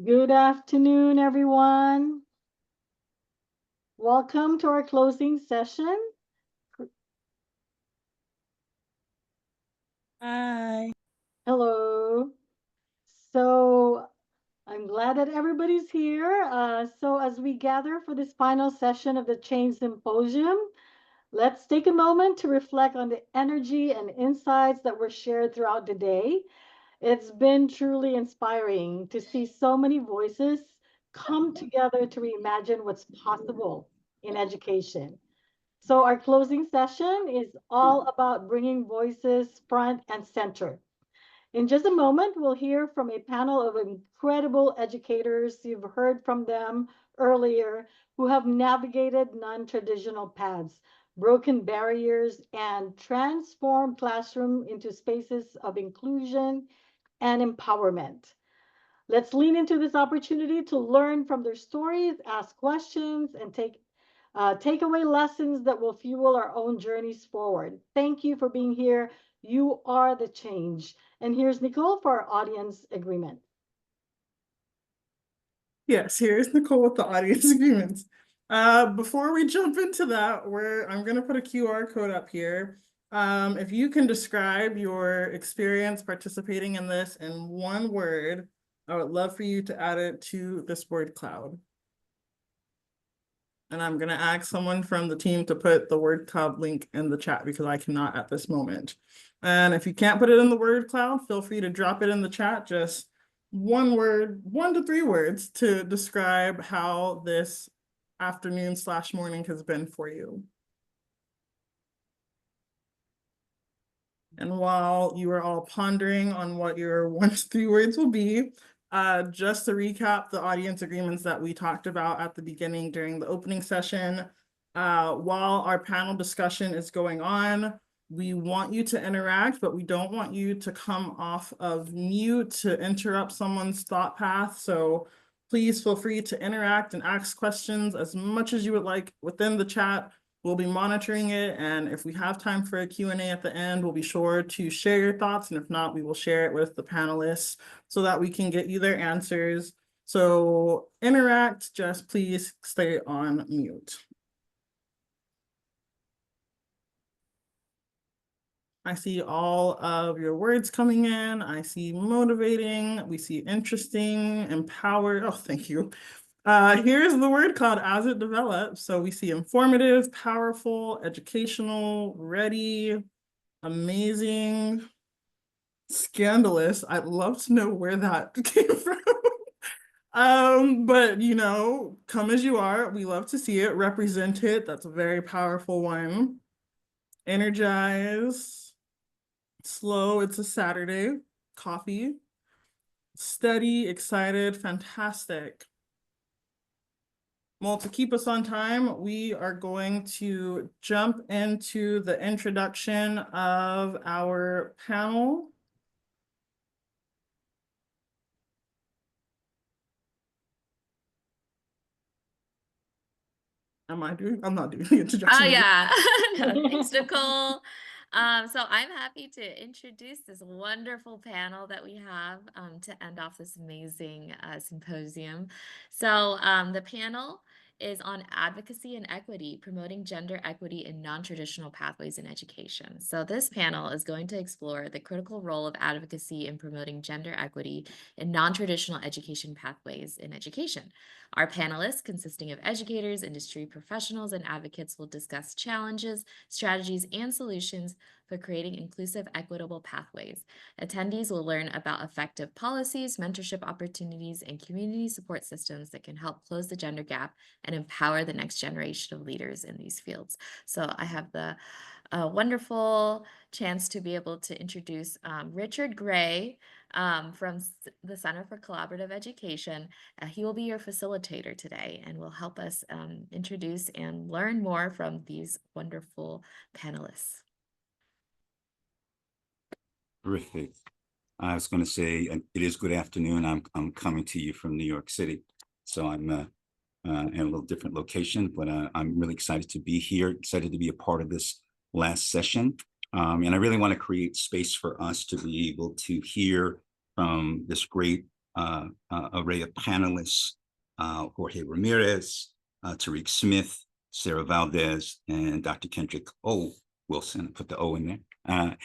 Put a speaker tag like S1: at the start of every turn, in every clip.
S1: Good afternoon, everyone. Welcome to our closing session.
S2: Hi.
S1: Hello. So I'm glad that everybody's here. So as we gather for this final session of the Change Symposium, let's take a moment to reflect on the energy and insights that were shared throughout the day. It's been truly inspiring to see so many voices come together to reimagine what's possible in education. So, our closing session is all about bringing voices front and center. In just a moment, we'll hear from a panel of incredible educators. You've heard from them earlier who have navigated non traditional paths, broken barriers, and transformed classroom into spaces of inclusion and empowerment. Let's lean into this opportunity to learn from their stories, ask questions, and take away lessons that will fuel our own journeys forward. Thank you for being here. You are the change. And here's Nicole for our audience agreement.
S2: Yes, here's Nicole with the audience agreements. Before we jump into that, I'm gonna put a QR code up here. If you can describe your experience participating in this in one word, I would love for you to add it to this word cloud. And I'm gonna ask someone from the team to put the word cloud link in the chat because I cannot at this moment. And if you can't put it in the word cloud, feel free to drop it in the chat. Just one word, 1 to 3 words to describe how this afternoon/morning has been for you. And while you are all pondering on what your 1 to 3 words will be, just to recap the audience agreements that we talked about at the beginning during the opening session, while our panel discussion is going on, we want you to interact, but we don't want you to come off of mute to interrupt someone's thought path. So please feel free to interact and ask questions as much as you would like within the chat. We'll be monitoring it, and if we have time for a Q&A at the end, we'll be sure to share your thoughts, and if not, we will share it with the panelists so that we can get you their answers. So interact, just please stay on mute. I see all of your words coming in. I see motivating, we see interesting, empowered. Oh, thank you. Here's the word cloud as it develops. So we see informative, powerful, educational, ready, amazing, scandalous. I'd love to know where that came from. But you know, come as you are. We love to see it represented. That's a very powerful one. Energize, slow. It's a Saturday. Coffee, steady, excited, fantastic. Well, to keep us on time, we are going to jump into the introduction of our panel. I'm not doing the introduction.
S3: Oh yeah. No, thanks, Nicole. So I'm happy to introduce this wonderful panel that we have to end off this amazing symposium. So the panel is on advocacy and equity, promoting gender equity in non-traditional pathways in education. So this panel is going to explore the critical role of advocacy in promoting gender equity in non-traditional education pathways in education. Our panelists, consisting of educators, industry professionals, and advocates, will discuss challenges, strategies, and solutions for creating inclusive, equitable pathways. Attendees will learn about effective policies, mentorship opportunities, and community support systems that can help close the gender gap and empower the next generation of leaders in these fields. So I have the wonderful chance to be able to introduce Richard Gray from the Center for Collaborative Education. He will be your facilitator today and will help us introduce and learn more from these wonderful panelists.
S4: Terrific. I was going to say it is good afternoon. I'm coming to you from New York City, so I'm in a little different location, but I'm really excited to be here, excited to be a part of this last session. And I really want to create space for us to be able to hear from this great array of panelists, Jorge Ramirez, Tariq Smith, Sarah Valdez, and Dr. Kendrick O. Wilson. Put the O in there.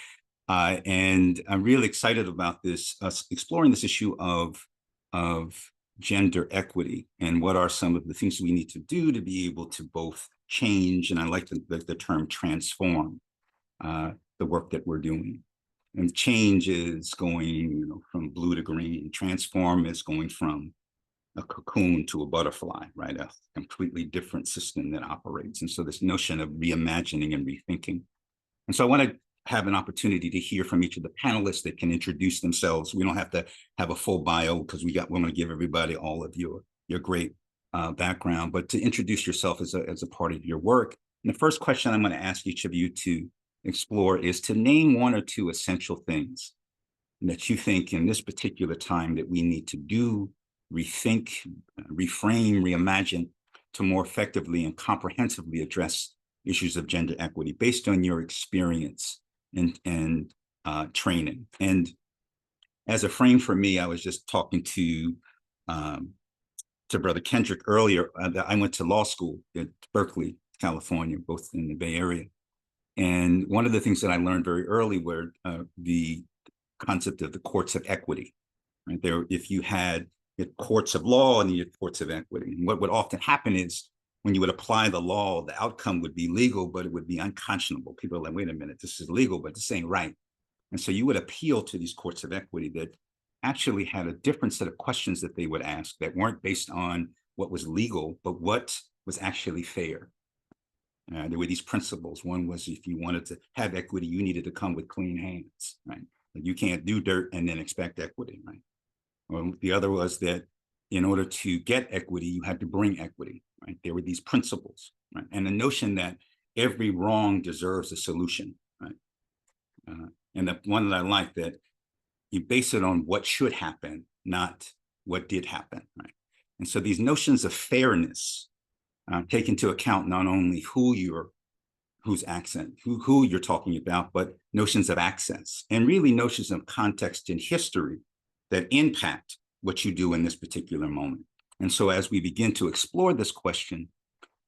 S4: And I'm really excited about this, exploring this issue of gender equity and what are some of the things we need to do to be able to both change, and I like the term transform, the work that we're doing. And change is going, from blue to green. Transform is going from a cocoon to a butterfly, right? A completely different system that operates. And so this notion of reimagining and rethinking. And so I want to have an opportunity to hear from each of the panelists that can introduce themselves. We don't have to have a full bio because we're going to give everybody all of your great background, but to introduce yourself as a part of your work. And the first question I'm going to ask each of you to explore is to name one or two essential things that you think in this particular time that we need to do, rethink, reframe, reimagine to more effectively and comprehensively address issues of gender equity based on your experience and training. And as a frame for me, I was just talking to Brother Kendrick earlier. I went to law school at Berkeley, California, both in the Bay Area. And one of the things that I learned very early were the concept of the courts of equity. Right there, if you had courts of law and you had courts of equity, and what would often happen is when you would apply the law, the outcome would be legal, but it would be unconscionable. People are like, wait a minute, this is legal, but this ain't right. And so you would appeal to these courts of equity that actually had a different set of questions that they would ask that weren't based on what was legal, but what was actually fair. There were these principles. One was if you wanted to have equity, you needed to come with clean hands, right? You can't do dirt and then expect equity, right? Or the other was that in order to get equity, you had to bring equity, right? There were these principles, right? And the notion that every wrong deserves a solution, right? And the one that I like, that you base it on what should happen, not what did happen, right? And so these notions of fairness take into account not only whose accent, who you're talking about, but notions of access and really notions of context and history that impact what you do in this particular moment. And so as we begin to explore this question,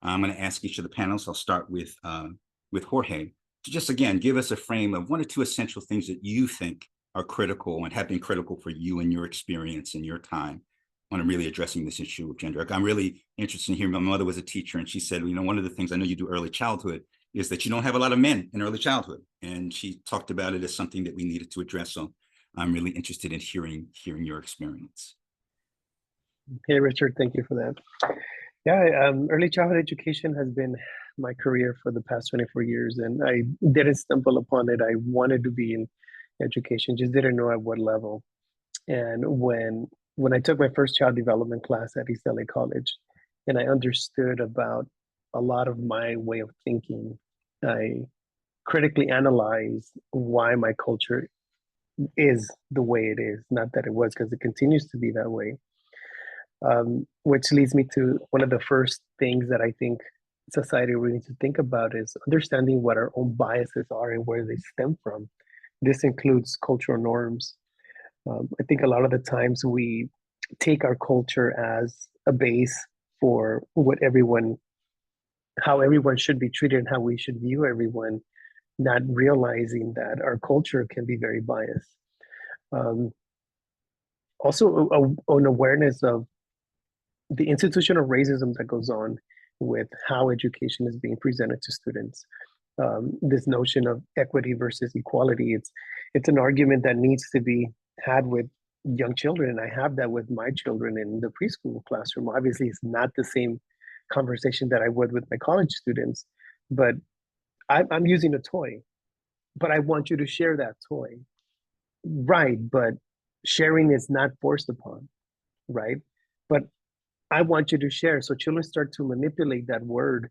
S4: I'm going to ask each of the panelists. I'll start with Jorge to just, again, give us a frame of one or two essential things that you think are critical and have been critical for you and your experience and your time on really addressing this issue of gender. I'm really interested in hearing. My mother was a teacher, and she said, one of the things I know you do early childhood is that you don't have a lot of men in early childhood. And she talked about it as something that we needed to address. So I'm really interested in hearing your experience.
S5: Hey, Richard, thank you for that. Yeah, early childhood education has been my career for the past 24 years, and I didn't stumble upon it. I wanted to be in education, just didn't know at what level. And when I took my first child development class at East LA College, and I understood about a lot of my way of thinking, I critically analyzed why my culture is the way it is, not that it was, because it continues to be that way. Which leads me to one of the first things that I think society really needs to think about is understanding what our own biases are and where they stem from. This includes cultural norms. I think a lot of the times we take our culture as a base for how everyone should be treated and how we should view everyone, not realizing that our culture can be very biased. Also, an awareness of the institutional racism that goes on with how education is being presented to students. This notion of equity versus equality, it's an argument that needs to be had with young children, and I have that with my children in the preschool classroom. Obviously, it's not the same conversation that I would with my college students, but I'm using a toy, but I want you to share that toy. Right, but sharing is not forced upon, right? But I want you to share. So children start to manipulate that word.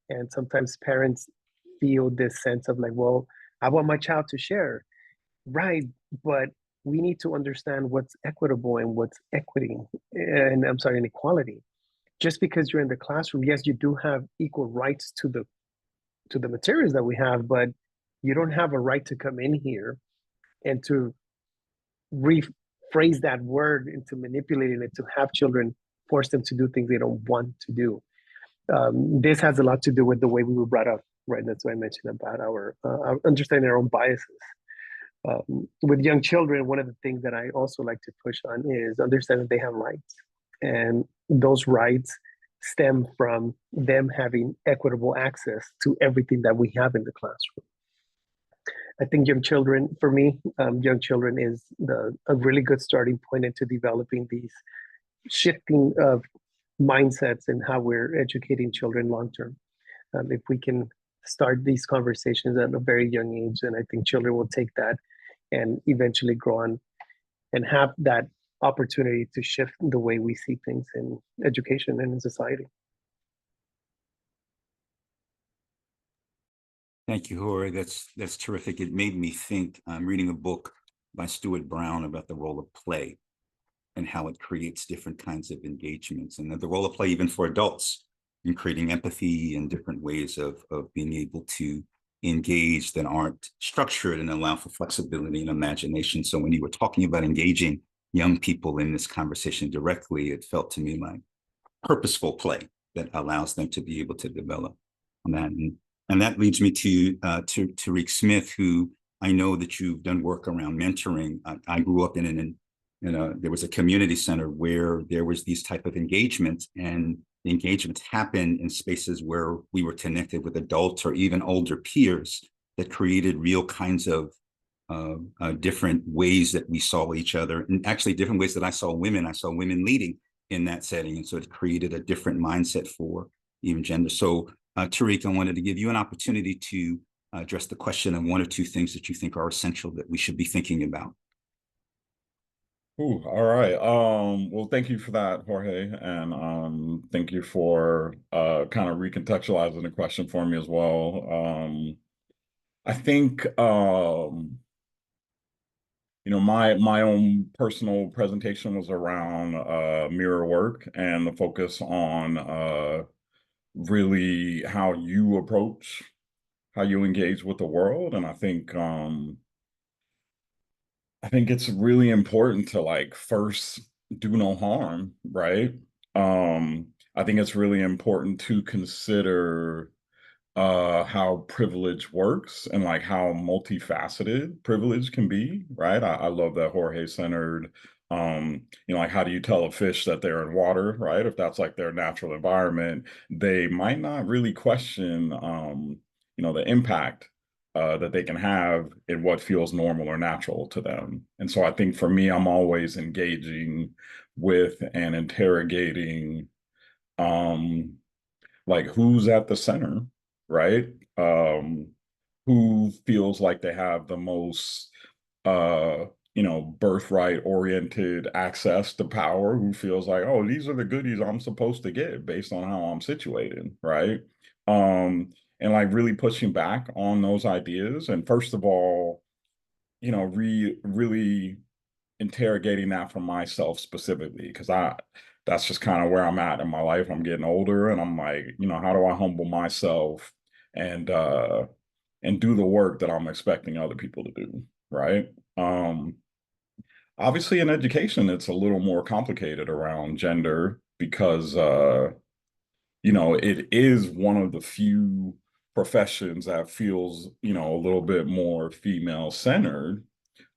S5: And sometimes parents feel this sense of like, well, I want my child to share. Right, but we need to understand what's equitable and what's equity, and inequality. Just because you're in the classroom, yes, you do have equal rights to the materials that we have, but you don't have a right to come in here and to phrase that word into manipulating it to have children, force them to do things they don't want to do. This has a lot to do with the way we were brought up, right? That's why I mentioned about our understanding our own biases. With young children, one of the things that I also like to push on is understanding they have rights. And those rights stem from them having equitable access to everything that we have in the classroom. I think young children, for me, young children is a really good starting point into developing these shifting of mindsets and how we're educating children long term. If we can start these conversations at a very young age, then I think children will take that and eventually grow on and have that opportunity to shift the way we see things in education and in society.
S4: Thank you, Jorge. That's terrific. It made me think. I'm reading a book by Stuart Brown about the role of play and how it creates different kinds of engagements, and the role of play even for adults in creating empathy and different ways of being able to engage that aren't structured and allow for flexibility and imagination. So when you were talking about engaging young people in this conversation directly, it felt to me like purposeful play that allows them to be able to develop on that. And that leads me to Tariq Smith, who I know that you've done work around mentoring. I grew up there was a community center where there was these type of engagements, and the engagements happened in spaces where we were connected with adults or even older peers that created real kinds of different ways that we saw each other, and actually different ways that I saw women. I saw women leading in that setting, and so it created a different mindset for even gender. So Tariq, I wanted to give you an opportunity to address the question of one or two things that you think are essential that we should be thinking about.
S6: Ooh, all right. Well, thank you for that, Jorge, and thank you for kind of recontextualizing the question for me as well. I think my own personal presentation was around mirror work and the focus on really how you approach, how you engage with the world, and I think it's really important to like first do no harm, right? I think it's really important to consider how privilege works and like how multifaceted privilege can be, right? I love that Jorge centered like how do you tell a fish that they're in water, right? If that's like their natural environment, they might not really question the impact that they can have in what feels normal or natural to them. And so I think for me, I'm always engaging with and interrogating like who's at the center, right? Who feels like they have the most birthright oriented access to power, who feels like, oh, these are the goodies I'm supposed to get based on how I'm situated, right? And like really pushing back on those ideas. And first of all, really interrogating that for myself specifically, because that's just kind of where I'm at in my life. I'm getting older and I'm like, how do I humble myself and do the work that I'm expecting other people to do, right? Obviously in education, it's a little more complicated around gender because it is one of the few professions that feels, a little bit more female centered.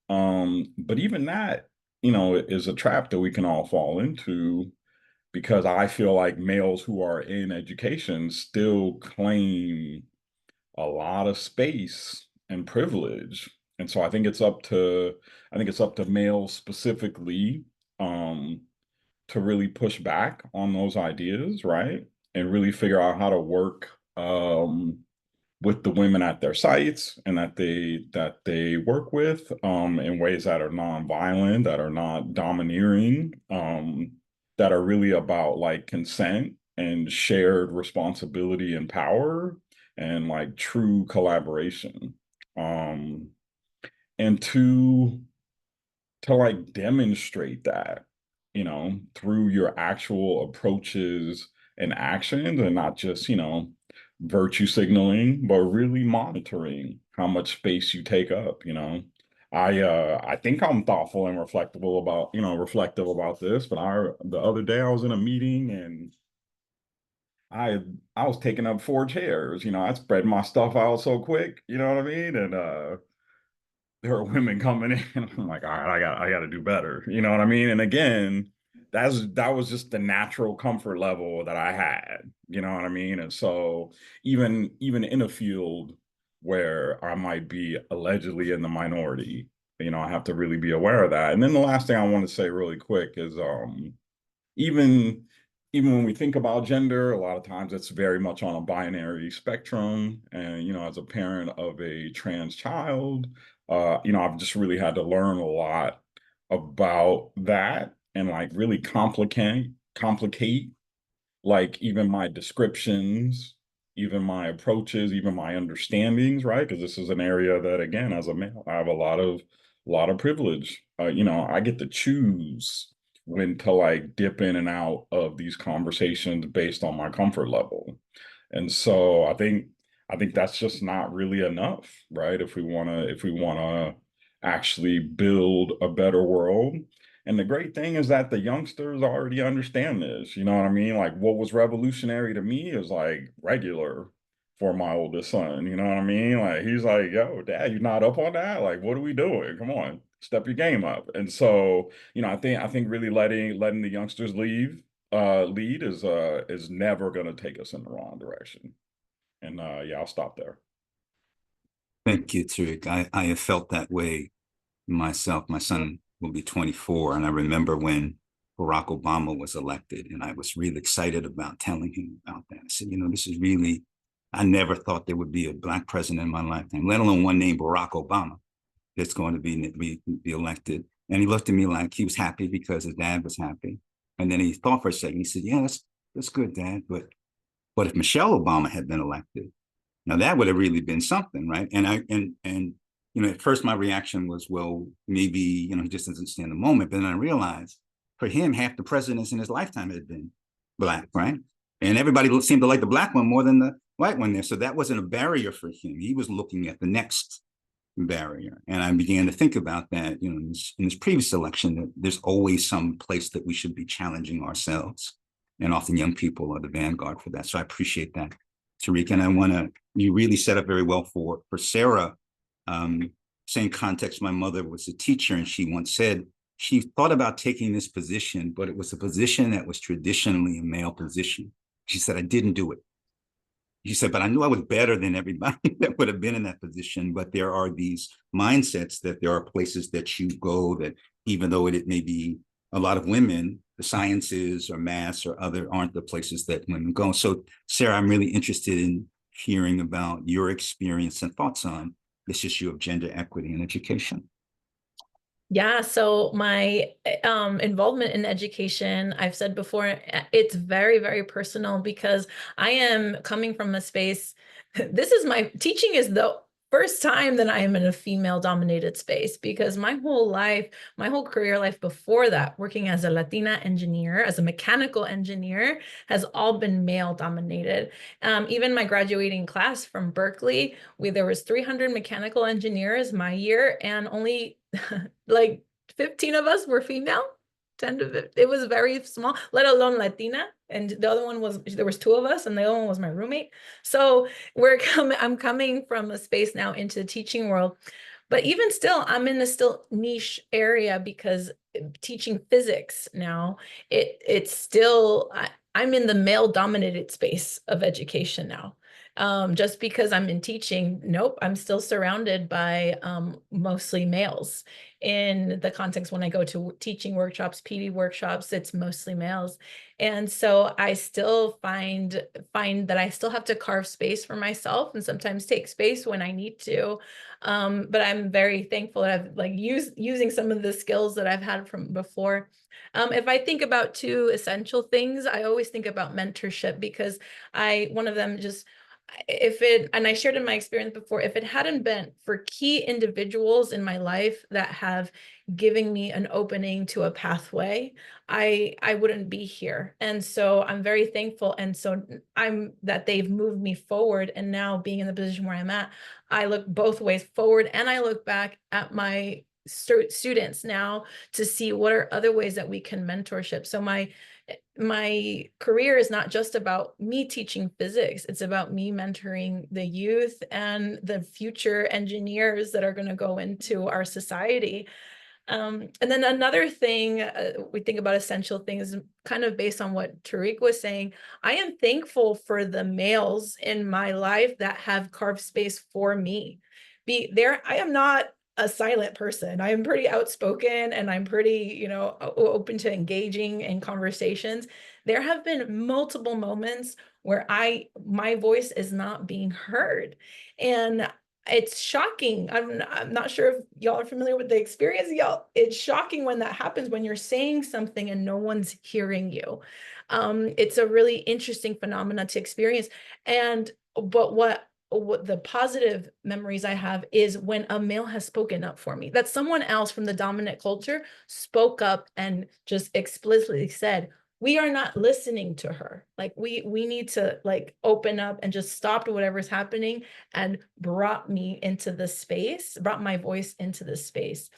S6: But even that, is a trap that we can all fall into, because I feel like males who are in education still claim a lot of space and privilege. And so I think it's up to males specifically to really push back on those ideas, right? And really figure out how to work with the women at their sites and that they work with in ways that are non-violent, that are not domineering, that are really about like consent and shared responsibility and power and like true collaboration. And to like demonstrate that, through your actual approaches and actions, and not just, virtue signaling, but really monitoring how much space you take up. I think I'm thoughtful and reflective about this, but the other day I was in a meeting and I was taking up 4 chairs. I spread my stuff out so quick, you know what I mean? And there were women coming in, and I'm like, all right, I got to do better. You know what I mean? And again, that was just the natural comfort level that I had. You know what I mean? And so even in a field where I might be allegedly in the minority, I have to really be aware of that. And then the last thing I want to say really quick is even when we think about gender, a lot of times it's very much on a binary spectrum. And as a parent of a trans child, I've just really had to learn a lot about that and like really complicate like even my descriptions, even my approaches, even my understandings, right? Because this is an area that, again, as a male, I have a lot of privilege. I get to choose when to like dip in and out of these conversations based on my comfort level. And so I think that's just not really enough, right? If we wanna actually build a better world. And the great thing is that the youngsters already understand this. You know what I mean? Like what was revolutionary to me is like regular for my oldest son. You know what I mean? Like he's like, yo, dad, you're not up on that? Like, what are we doing? Come on, step your game up. And so, I think really letting the youngsters lead is never gonna take us in the wrong direction. And yeah, I'll stop there.
S4: Thank you, Tariq. I have felt that way myself. My son will be 24, and I remember when Barack Obama was elected, and I was really excited about telling him about that. I said, this is really, I never thought there would be a Black president in my lifetime, let alone one named Barack Obama that's going to be elected. And he looked at me like he was happy because his dad was happy. And then he thought for a second, he said, yeah, that's good, Dad. But if Michelle Obama had been elected, now that would have really been something, right? And at first my reaction was, well, maybe, he just doesn't stand the moment. But then I realized for him, half the presidents in his lifetime had been Black, right? And everybody seemed to like the Black one more than the white one there. So that wasn't a barrier for him. He was looking at the next barrier. And I began to think about that, in this previous election, that there's always some place that we should be challenging ourselves. And often young people are the vanguard for that. So I appreciate that, Tariq. And you really set up very well for Sarah. Same context, my mother was a teacher, and she once said she thought about taking this position, but it was a position that was traditionally a male position. She said, I didn't do it. She said, but I knew I was better than everybody that would have been in that position. But there are these mindsets that there are places that you go that even though it may be a lot of women, the sciences or maths or other aren't the places that women go. So Sarah, I'm really interested in hearing about your experience and thoughts on this issue of gender equity in education.
S7: Yeah, so my involvement in education, I've said before, it's very, very personal because I am coming from a space, teaching is the first time that I am in a female dominated space, because my whole career life before that, working as a Latina engineer, as a mechanical engineer, has all been male dominated. Even my graduating class from Berkeley, there was 300 mechanical engineers my year, and only like 15 of us were female. 10 to 15. It was very small, let alone Latina. And the other one there was 2 of us, and the other one was my roommate. So I'm coming from a space now into the teaching world. But even still, I'm in a still niche area because teaching physics now, it's still, I'm in the male dominated space of education now. Just because I'm in teaching, nope, I'm still surrounded by mostly males. In the context when I go to teaching workshops, PD workshops, it's mostly males. And so I still find that I still have to carve space for myself and sometimes take space when I need to. But I'm very thankful that I've like using some of the skills that I've had from before. If I think about 2 essential things, I always think about mentorship, because one of them just, and I shared in my experience before, if it hadn't been for key individuals in my life that have given me an opening to a pathway, I wouldn't be here. And so I'm very thankful. And so that they've moved me forward. And now being in the position where I'm at, I look both ways, forward, and I look back at my students now to see what are other ways that we can mentorship. So my career is not just about me teaching physics. It's about me mentoring the youth and the future engineers that are going to go into our society. And then another thing we think about essential things, kind of based on what Tariq was saying. I am thankful for the males in my life that have carved space for me. I am not a silent person. I am pretty outspoken, and I'm pretty, open to engaging in conversations. There have been multiple moments where my voice is not being heard. And it's shocking. I'm not sure if y'all are familiar with the experience. It's shocking when that happens, when you're saying something and no one's hearing you. It's a really interesting phenomenon to experience. But what the positive memories I have is when a male has spoken up for me, that someone else from the dominant culture spoke up and just explicitly said, we are not listening to her. Like we need to open up, and just stopped whatever's happening and brought me into the space, brought my voice into the space.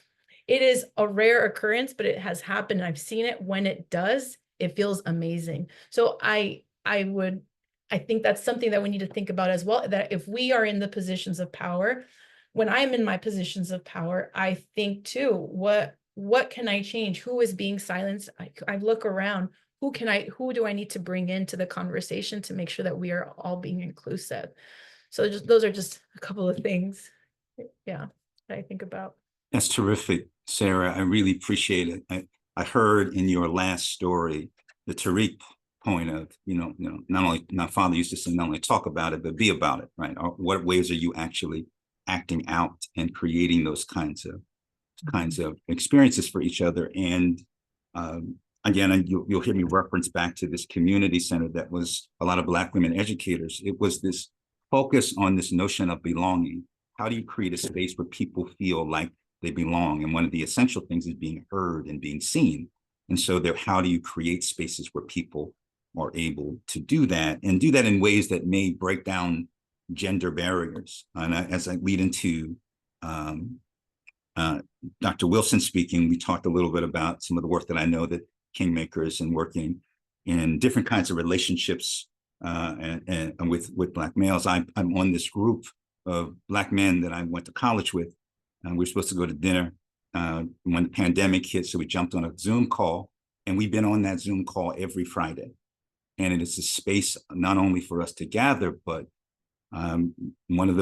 S7: It is a rare occurrence, but it has happened. I've seen it. When it does, it feels amazing. So I think that's something that we need to think about as well, that if we are in the positions of power, when I'm in my positions of power, I think too, what can I change? Who is being silenced? I look around. Who do I need to bring into the conversation to make sure that we are all being inclusive? So those are just a couple of things, that I think about.
S4: That's terrific, Sarah. I really appreciate it. I heard in your last story the Tariq point of, not only, my father used to say, not only talk about it, but be about it, right? Or what ways are you actually acting out and creating those kinds of experiences for each other? And again, you'll hear me reference back to this community center that was a lot of Black women educators. It was this focus on this notion of belonging. How do you create a space where people feel like they belong? And one of the essential things is being heard and being seen. And so how do you create spaces where people are able to do that, and do that in ways that may break down gender barriers? And as I lead into Dr. Wilson speaking, we talked a little bit about some of the work that I know that Kingmakers and working in different kinds of relationships and with Black males. I'm on this group of Black men that I went to college with. We were supposed to go to dinner when the pandemic hit, so we jumped on a Zoom call, and we've been on that Zoom call every Friday. And it is a space not only for us to gather, but one of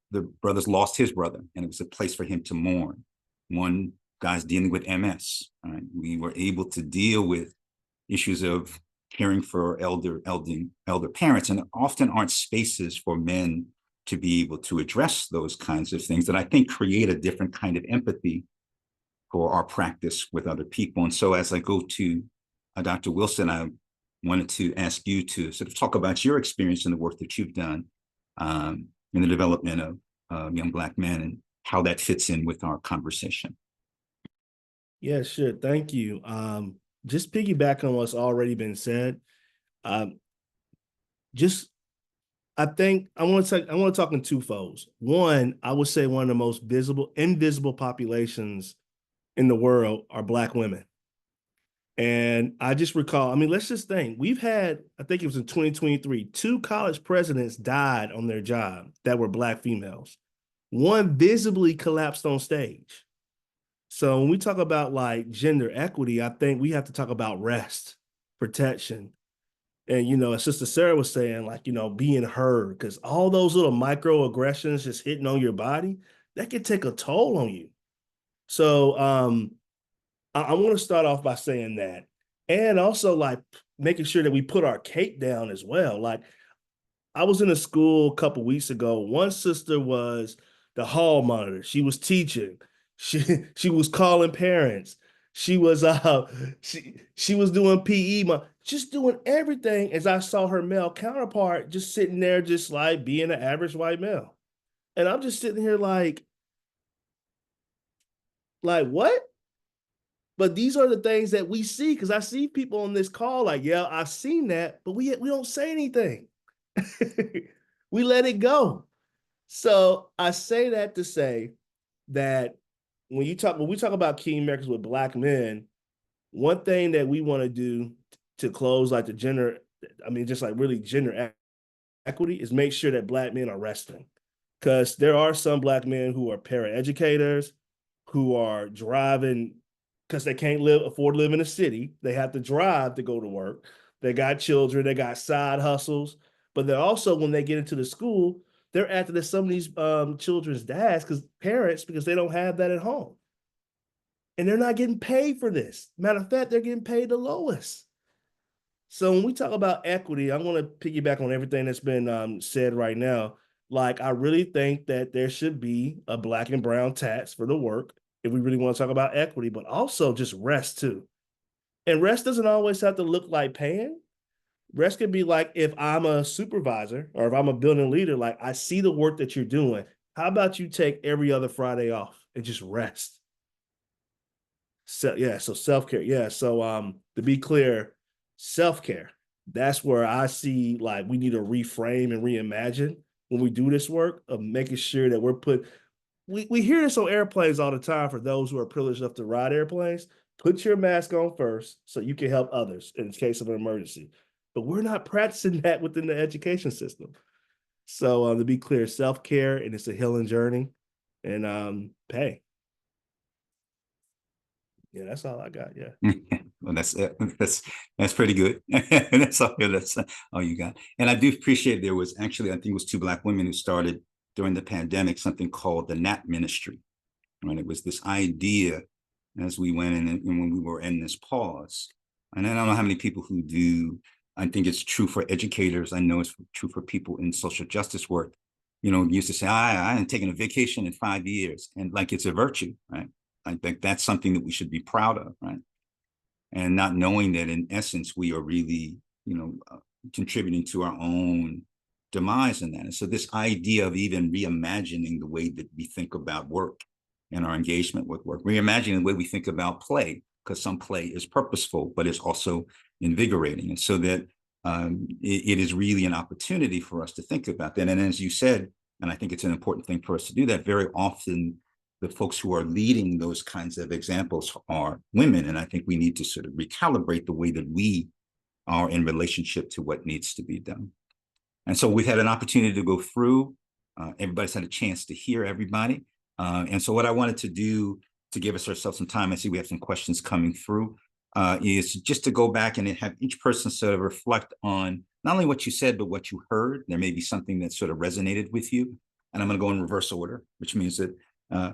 S4: the brothers lost his brother, and it was a place for him to mourn. One guy's dealing with MS. Right? We were able to deal with issues of caring for elder parents, and often aren't spaces for men to be able to address those kinds of things that I think create a different kind of empathy for our practice with other people. And so as I go to Dr. Wilson, I wanted to ask you to sort of talk about your experience in the work that you've done in the development of young Black men, and how that fits in with our conversation.
S8: Yeah, sure. Thank you. Just piggyback on what's already been said. I think I want to talk in two folds. One, I would say one of the most invisible populations in the world are Black women. And I just recall, let's just think, we've had, I think it was in 2023, 2 college presidents died on their job that were Black females. One visibly collapsed on stage. So when we talk about gender equity, I think we have to talk about rest, protection. And, as Sister Sarah was saying, being heard, because all those little microaggressions just hitting on your body, that can take a toll on you. So I want to start off by saying that. And also making sure that we put our cape down as well. I was in a school a couple weeks ago. One sister was the hall monitor. She was teaching. She was calling parents. She was she was doing PE, just doing everything as I saw her male counterpart just sitting there, just like being an average white male. And I'm just sitting here like what? But these are the things that we see, because I see people on this call like, yeah, I've seen that, but we don't say anything. We let it go. So I say that to say that when we talk about kingmakers with Black men, one thing that we want to do to close like the gender, just like really gender equity, is make sure that Black men are resting. Because there are some Black men who are paraeducators, who are driving because they can't afford to live in a city. They have to drive to go to work. They got children, they got side hustles, but they're also, when they get into the school, they're acting as some of these children's dads, because they don't have that at home. And they're not getting paid for this. Matter of fact, they're getting paid the lowest. So when we talk about equity, I'm going to piggyback on everything that's been said right now. Like, I really think that there should be a Black and brown tax for the work if we really want to talk about equity, but also just rest too. And rest doesn't always have to look like paying. Rest could be like, if I'm a supervisor or if I'm a building leader, like, I see the work that you're doing. How about you take every other Friday off and just rest? So self-care. Yeah. So to be clear, self-care. That's where I see like we need to reframe and reimagine when we do this work of making sure that we hear this on airplanes all the time for those who are privileged enough to ride airplanes. Put your mask on first so you can help others in case of an emergency. But we're not practicing that within the education system. So to be clear, self-care, and it's a healing journey, and pay. Yeah, that's all I got. Yeah.
S4: Well, that's pretty good. That's all you got. And I do appreciate there was actually, I think it was 2 Black women who started during the pandemic something called the NAP ministry. Right? It was this idea as we went in and when we were in this pause. And I don't know how many people who do. I think it's true for educators. I know it's true for people in social justice work. Used to say, I haven't taken a vacation in 5 years, and like it's a virtue, right? I think that's something that we should be proud of, right? And not knowing that in essence, we are really, contributing to our own demise in that. And so this idea of even reimagining the way that we think about work and our engagement with work, reimagining the way we think about play, because some play is purposeful, but it's also invigorating. And so that it is really an opportunity for us to think about that. And as you said, and I think it's an important thing for us to do that, very often the folks who are leading those kinds of examples are women. And I think we need to sort of recalibrate the way that we are in relationship to what needs to be done. And so we've had an opportunity to go through. Everybody's had a chance to hear everybody. And so what I wanted to do to give ourselves some time, I see we have some questions coming through, is just to go back and have each person sort of reflect on not only what you said, but what you heard. There may be something that sort of resonated with you. And I'm going to go in reverse order, which means that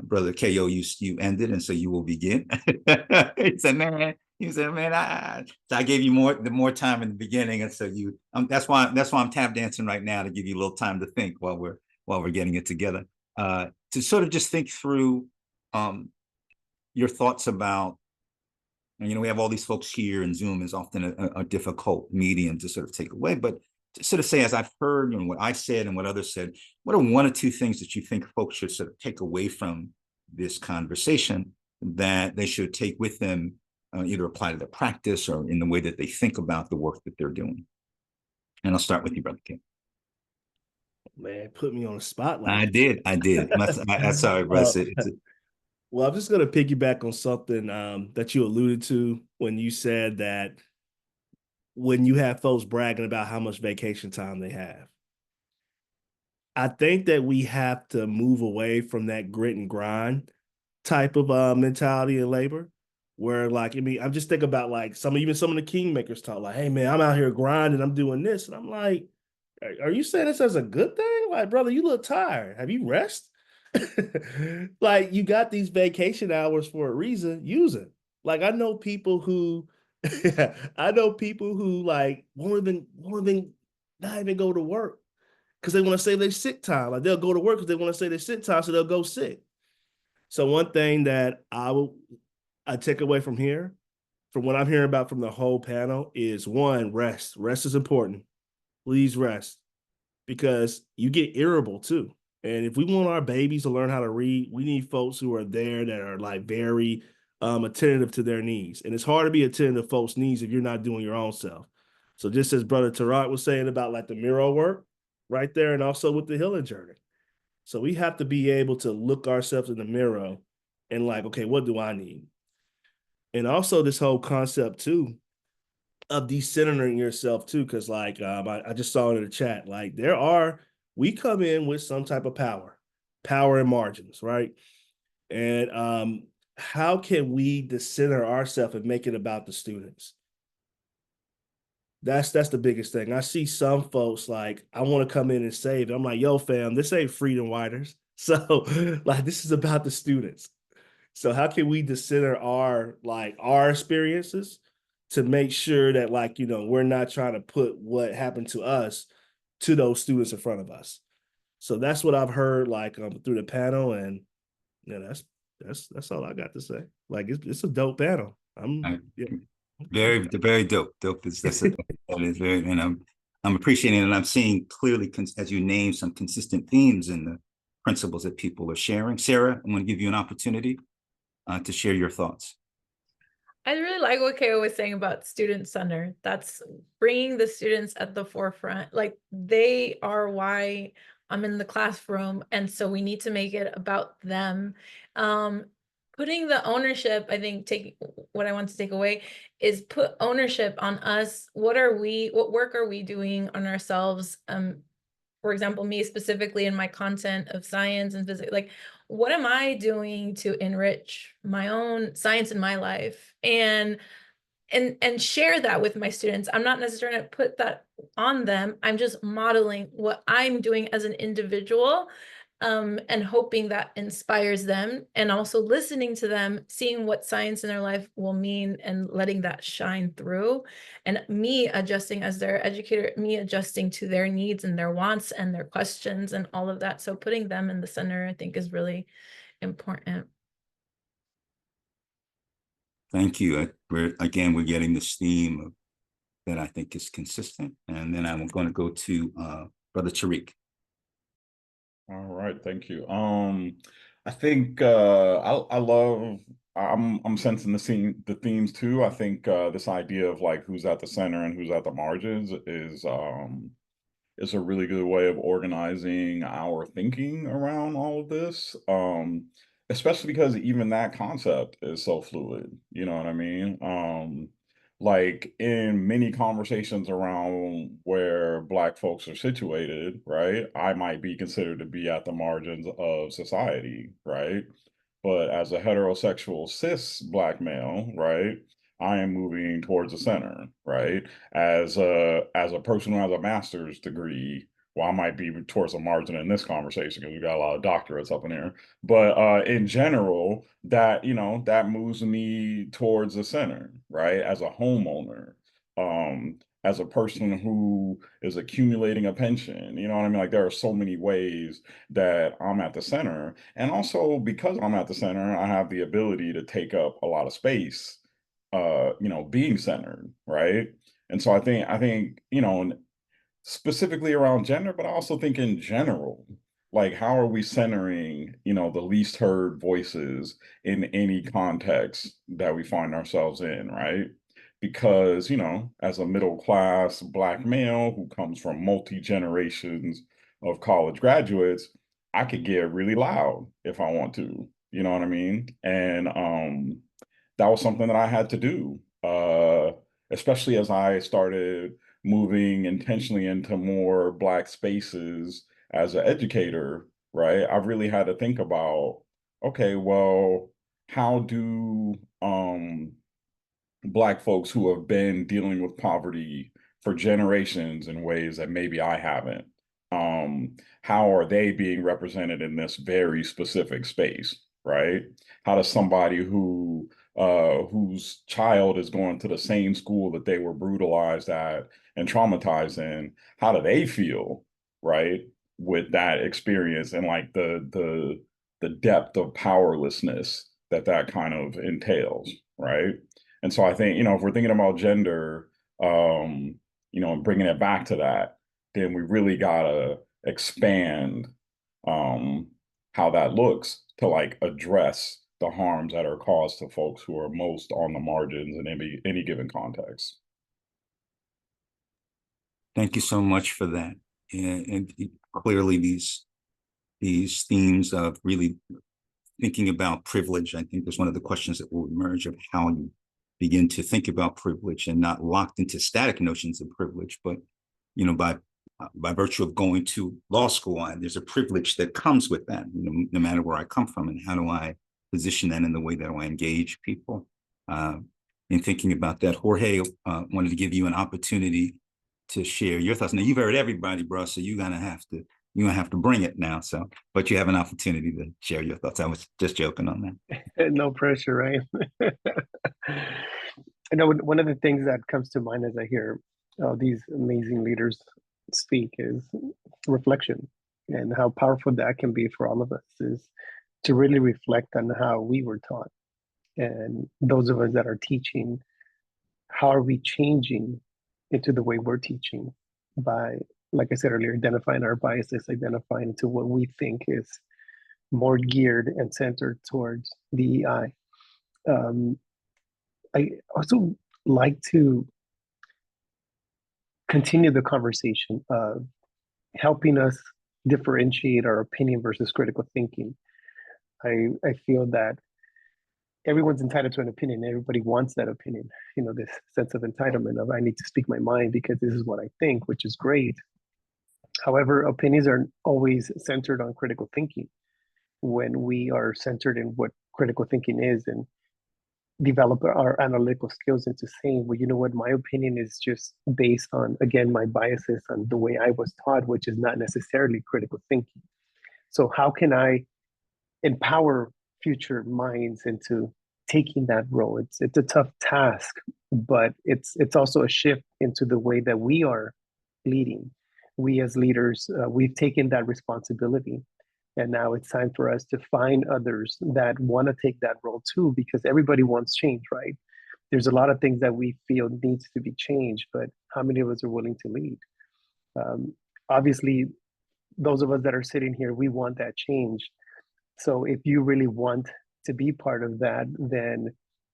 S4: Brother Ko, you ended, and so you will begin. He said, man, I gave you more time in the beginning, and so that's why I'm tap dancing right now, to give you a little time to think while we're getting it together, to sort of just think through your thoughts about. And we have all these folks here, and Zoom is often a difficult medium to sort of take away, but to sort of say, as I've heard what I said and what others said, what are 1 or 2 things that you think folks should sort of take away from this conversation that they should take with them, either apply to their practice or in the way that they think about the work that they're doing? And I'll start with you, Brother King.
S8: Man, put me on the spotlight.
S4: I did. I'm sorry, bro.
S8: Well, I'm just going to piggyback on something that you alluded to when you said that when you have folks bragging about how much vacation time they have. I think that we have to move away from that grit and grind type of mentality in labor, where I'm just thinking about like some of the kingmakers talk like, hey man, I'm out here grinding, I'm doing this. And I'm like, are you saying this as a good thing? Like, brother, you look tired. Have you rest? Like, you got these vacation hours for a reason, use it. Like, I know people who like won't even not even go to work because they want to save their sick time. Like, they'll go to work because they want to save their sick time, so they'll go sick. So one thing that I will I take away from here, from what I'm hearing about from the whole panel, is one, rest. Rest is important. Please rest, because you get irritable too. And if we want our babies to learn how to read, we need folks who are there that are like very attentive to their needs. And it's hard to be attentive to folks' needs if you're not doing your own self. So just as Brother Tarak was saying about like the mirror work right there, and also with the healing journey. So we have to be able to look ourselves in the mirror and like, okay, what do I need? And also this whole concept too of decentering yourself too, because like I just saw in the chat, like we come in with some type of power and margins, right? And how can we decenter ourselves and make it about the students? That's the biggest thing. I see some folks like, I want to come in and save it. I'm like, yo, fam, this ain't freedom riders. So like, this is about the students. So how can we decenter our experiences to make sure that like, we're not trying to put what happened to us to those students in front of us. So that's what I've heard like through the panel, and that's all I got to say. Like it's a dope panel. Yeah.
S4: Very dope. Dope is that is very, and I'm appreciating it, and I'm seeing clearly as you name some consistent themes in the principles that people are sharing. Sarah, I'm going to give you an opportunity to share your thoughts.
S7: I really like what Keo was saying about student center. That's bringing the students at the forefront. Like they are why I'm in the classroom. And so we need to make it about them. Putting the ownership, I think what I want to take away is put ownership on us. What work are we doing on ourselves? For example, me specifically in my content of science and physics, like what am I doing to enrich my own science in my life and share that with my students. I'm not necessarily going to put that on them. I'm just modeling what I'm doing as an individual, and hoping that inspires them, and also listening to them, seeing what science in their life will mean and letting that shine through, and me adjusting as their educator, me adjusting to their needs and their wants and their questions and all of that. So putting them in the center, I think, is really important.
S4: Thank you. We're getting this theme that I think is consistent. And then I'm going to go to Brother Tariq.
S6: All right, thank you. I think I'm sensing the themes too. I think this idea of like who's at the center and who's at the margins is a really good way of organizing our thinking around all of this. Especially because even that concept is so fluid, you know what I mean? Like in many conversations around where Black folks are situated, right? I might be considered to be at the margins of society, right? But as a heterosexual cis Black male, right, I am moving towards the center, right? As a person who has a master's degree, well, I might be towards the margin in this conversation because we got a lot of doctorates up in here. But in general, that moves me towards the center, right? As a homeowner, as a person who is accumulating a pension, you know what I mean? Like there are so many ways that I'm at the center. And also because I'm at the center, I have the ability to take up a lot of space, being centered, right? And so I think, specifically around gender, but I also think in general, like how are we centering, the least heard voices in any context that we find ourselves in, right? Because, as a middle class Black male who comes from multi generations of college graduates, I could get really loud if I want to, you know what I mean? And that was something that I had to do, especially as I started moving intentionally into more Black spaces as an educator, right? I really had to think about, okay, well, how do Black folks who have been dealing with poverty for generations in ways that maybe I haven't, how are they being represented in this very specific space, right? How does somebody whose child is going to the same school that they were brutalized at and traumatized in, how do they feel, right, with that experience and like the depth of powerlessness that kind of entails, right? And so I think, if we're thinking about gender, and bringing it back to that, then we really gotta expand how that looks to like address the harms that are caused to folks who are most on the margins in any given context.
S4: Thank you so much for that. And clearly these themes of really thinking about privilege, I think there's one of the questions that will emerge of how you begin to think about privilege and not locked into static notions of privilege, but by virtue of going to law school, there's a privilege that comes with that, no matter where I come from, and how do I position that in the way that I engage people. In thinking about that, Jorge, wanted to give you an opportunity to share your thoughts. Now you've heard everybody, bro, so you're gonna have to bring it now. So, but you have an opportunity to share your thoughts. I was just joking on that.
S5: No pressure, right? I know one of the things that comes to mind as I hear these amazing leaders speak is reflection, and how powerful that can be for all of us is to really reflect on how we were taught, and those of us that are teaching, how are we changing into the way we're teaching by, like I said earlier, identifying our biases, identifying into what we think is more geared and centered towards DEI. I also like to continue the conversation of helping us differentiate our opinion versus critical thinking. I feel that everyone's entitled to an opinion. Everybody wants that opinion. This sense of entitlement of I need to speak my mind because this is what I think, which is great. However, opinions aren't always centered on critical thinking. When we are centered in what critical thinking is and develop our analytical skills into saying, well, you know what, my opinion is just based on, again, my biases and the way I was taught, which is not necessarily critical thinking. So how can I empower future minds into taking that role? It's a tough task, but it's also a shift into the way that we are leading. We as leaders, we've taken that responsibility, and now it's time for us to find others that want to take that role too, because everybody wants change, right? There's a lot of things that we feel needs to be changed, but how many of us are willing to lead? Obviously, those of us that are sitting here, we want that change. So if you really want to be part of that, then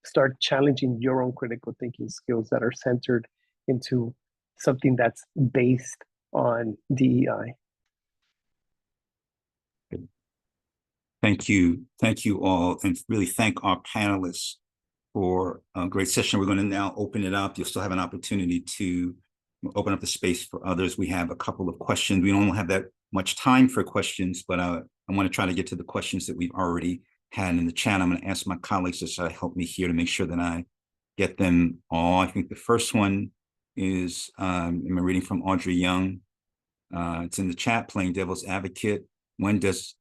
S5: start challenging your own critical thinking skills that are centered into something that's based on DEI.
S4: Thank you. Thank you all. And really thank our panelists for a great session. We're going to now open it up. You'll still have an opportunity to open up the space for others. We have a couple of questions. We don't have that much time for questions, but I want to try to get to the questions that we've already had in the chat. I'm going to ask my colleagues to help me here to make sure that I get them all. I think the first one is, I'm reading from Audrey Young. It's in the chat, playing devil's advocate. When does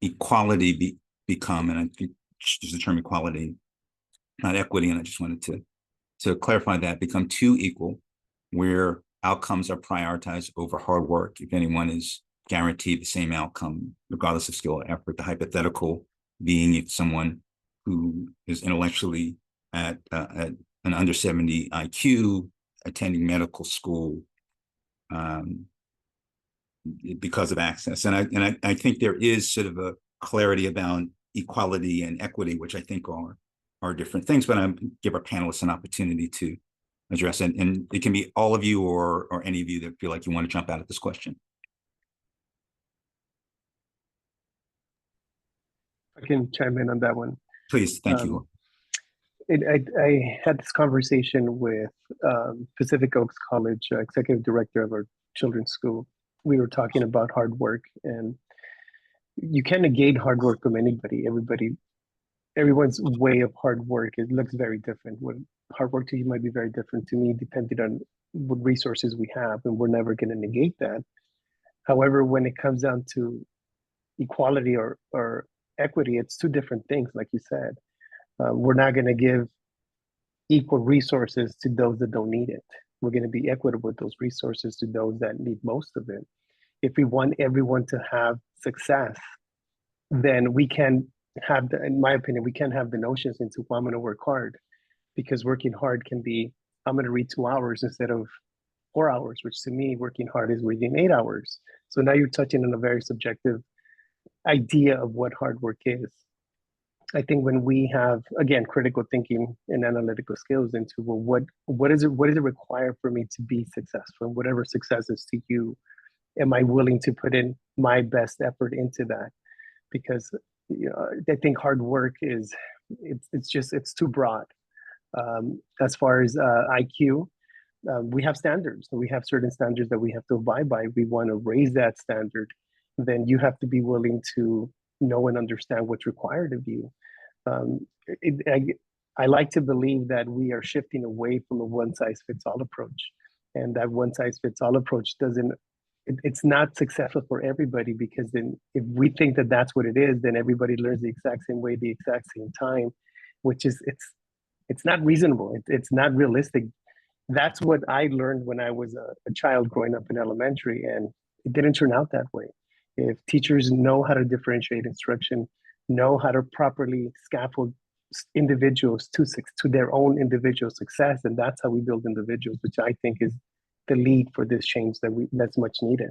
S4: equality become, and I think there's the term equality, not equity, and I just wanted to clarify that, become too equal, where outcomes are prioritized over hard work. If anyone is guaranteed the same outcome, regardless of skill or effort, the hypothetical being if someone who is intellectually at an under 70 IQ, attending medical school, because of access. And I think there is sort of a clarity about equality and equity, which I think are different things, but I give our panelists an opportunity to address it. And it can be all of you or any of you that feel like you want to jump out at this question.
S5: I can chime in on that one.
S4: Please, thank you.
S5: I had this conversation with Pacific Oaks College, executive director of our children's school. We were talking about hard work, and you can't negate hard work from anybody. Everyone's way of hard work, it looks very different. What hard work to you might be very different to me, depending on what resources we have, and we're never going to negate that. However, when it comes down to equality or equity, it's two different things, like you said. We're not going to give equal resources to those that don't need it. We're going to be equitable with those resources to those that need most of it. If we want everyone to have success, then we can have the, in my opinion, we can't have the notions into, well, I'm going to work hard, because working hard can be, I'm going to read 2 hours instead of 4 hours, which to me, working hard is reading 8 hours. So now you're touching on a very subjective idea of what hard work is. I think when we have, again, critical thinking and analytical skills into, well, what is it require for me to be successful? Whatever success is to you, am I willing to put in my best effort into that? Because I think hard work is, it's too broad. As far as IQ, we have standards. We have certain standards that we have to abide by. We want to raise that standard, then you have to be willing to know and understand what's required of you. I like to believe that we are shifting away from a one-size-fits-all approach, and that one-size-fits-all approach it's not successful for everybody, because then if we think that that's what it is, then everybody learns the exact same way, the exact same time, which is, it's not reasonable. It's not realistic. That's what I learned when I was a child growing up in elementary, and it didn't turn out that way. If teachers know how to differentiate instruction, know how to properly scaffold individuals to their own individual success, and that's how we build individuals, which I think is the lead for this change that's much needed.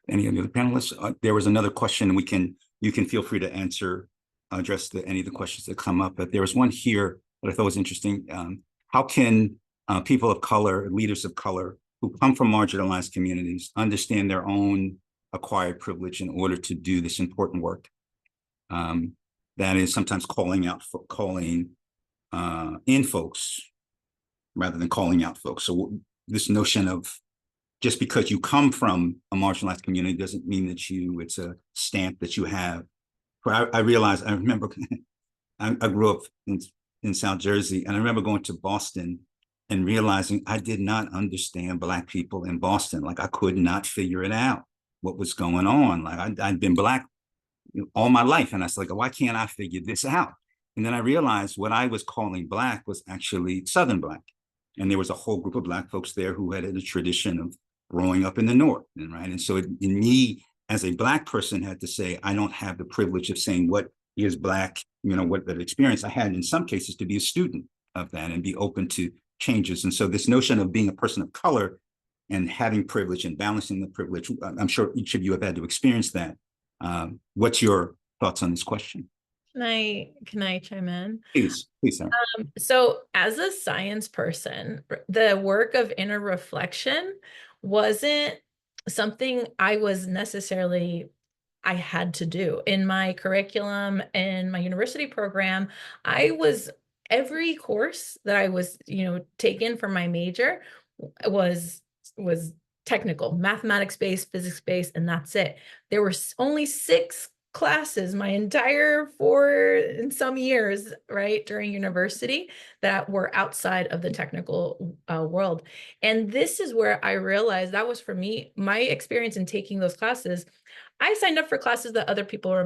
S4: Any of the other panelists? There was another question. You can feel free to address any of the questions that come up. But there was one here that I thought was interesting. How can people of color, leaders of color, who come from marginalized communities, understand their own acquired privilege in order to do this important work? That is sometimes calling in folks rather than calling out folks. So this notion of, just because you come from a marginalized community doesn't mean that it's a stamp that you have. I realized, I remember, I grew up in South Jersey, and I remember going to Boston and realizing I did not understand Black people in Boston. Like, I could not figure it out, what was going on. Like, I'd been Black all my life, and I was like, why can't I figure this out? And then I realized what I was calling Black was actually Southern Black. And there was a whole group of Black folks there who had a tradition of growing up in the North, right? And so in me, as a Black person, had to say, I don't have the privilege of saying what is Black, what that experience. I had, in some cases, to be a student of that and be open to changes. And so this notion of being a person of color and having privilege and balancing the privilege, I'm sure each of you have had to experience that. What's your thoughts on this question?
S7: Can I chime in?
S4: Please, Sarah.
S7: So as a science person, the work of inner reflection wasn't something I had to do. In my curriculum, in my university program, every course that I was, taking for my major was technical, mathematics based, physics based, and that's it. There were only 6 classes my entire 4 in some years, right, during university, that were outside of the technical world. And this is where I realized that was, for me, my experience in taking those classes. I signed up for classes that other people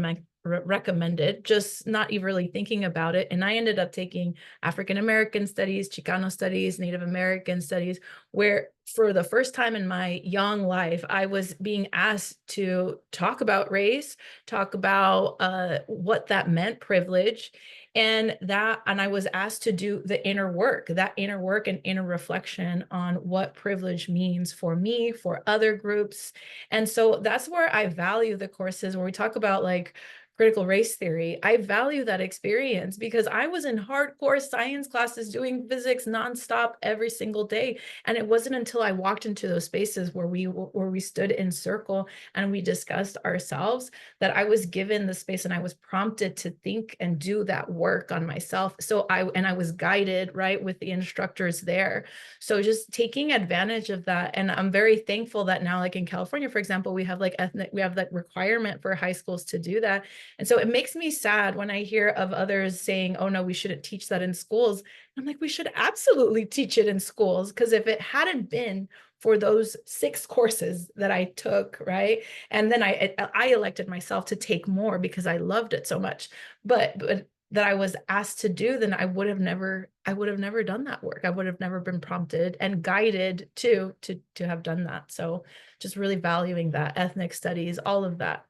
S7: recommended, just not even really thinking about it. And I ended up taking African American studies, Chicano studies, Native American studies, where for the first time in my young life, I was being asked to talk about race, talk about what that meant, privilege, and I was asked to do that inner work and inner reflection on what privilege means for me, for other groups. And so that's where I value the courses where we talk about like critical race theory. I value that experience because I was in hardcore science classes doing physics nonstop every single day. And it wasn't until I walked into those spaces where we stood in circle and we discussed ourselves that I was given the space and I was prompted to think and do that work on myself. So I was guided, right, with the instructors there. So just taking advantage of that. And I'm very thankful that now, like in California, for example, we have that requirement for high schools to do that. And so it makes me sad when I hear of others saying, oh no, we shouldn't teach that in schools. I'm like, we should absolutely teach it in schools, because if it hadn't been for those 6 courses that I took, right? And then I elected myself to take more because I loved it so much. But that I was asked to do, then I would have never done that work. I would have never been prompted and guided to have done that. So just really valuing that, ethnic studies, all of that.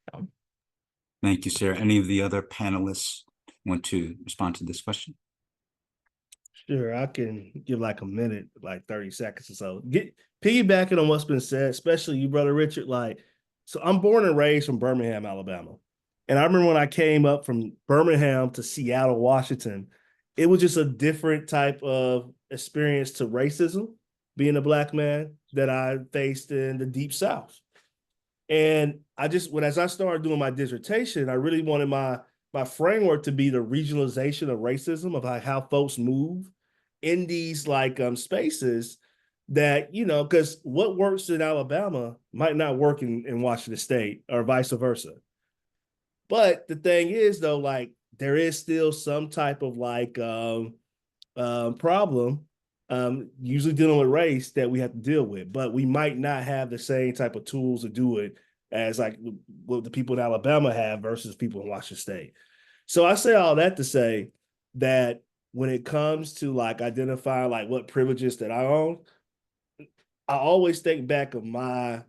S7: So.
S4: Thank you, Sarah. Any of the other panelists want to respond to this question?
S8: Sure, I can give like a minute, like 30 seconds or so. Piggybacking on what's been said, especially you, Brother Richard, so I'm born and raised from Birmingham, Alabama. And I remember when I came up from Birmingham to Seattle, Washington, it was just a different type of experience to racism, being a Black man, that I faced in the Deep South. And as I started doing my dissertation, I really wanted my framework to be the regionalization of racism, of how folks move in these spaces that, because what works in Alabama might not work in Washington State or vice versa. But the thing is, though, there is still some type of problem, usually dealing with race, that we have to deal with. But we might not have the same type of tools to do it as what the people in Alabama have versus people in Washington State. So I say all that to say that when it comes to identifying what privileges that I own, I always think back of my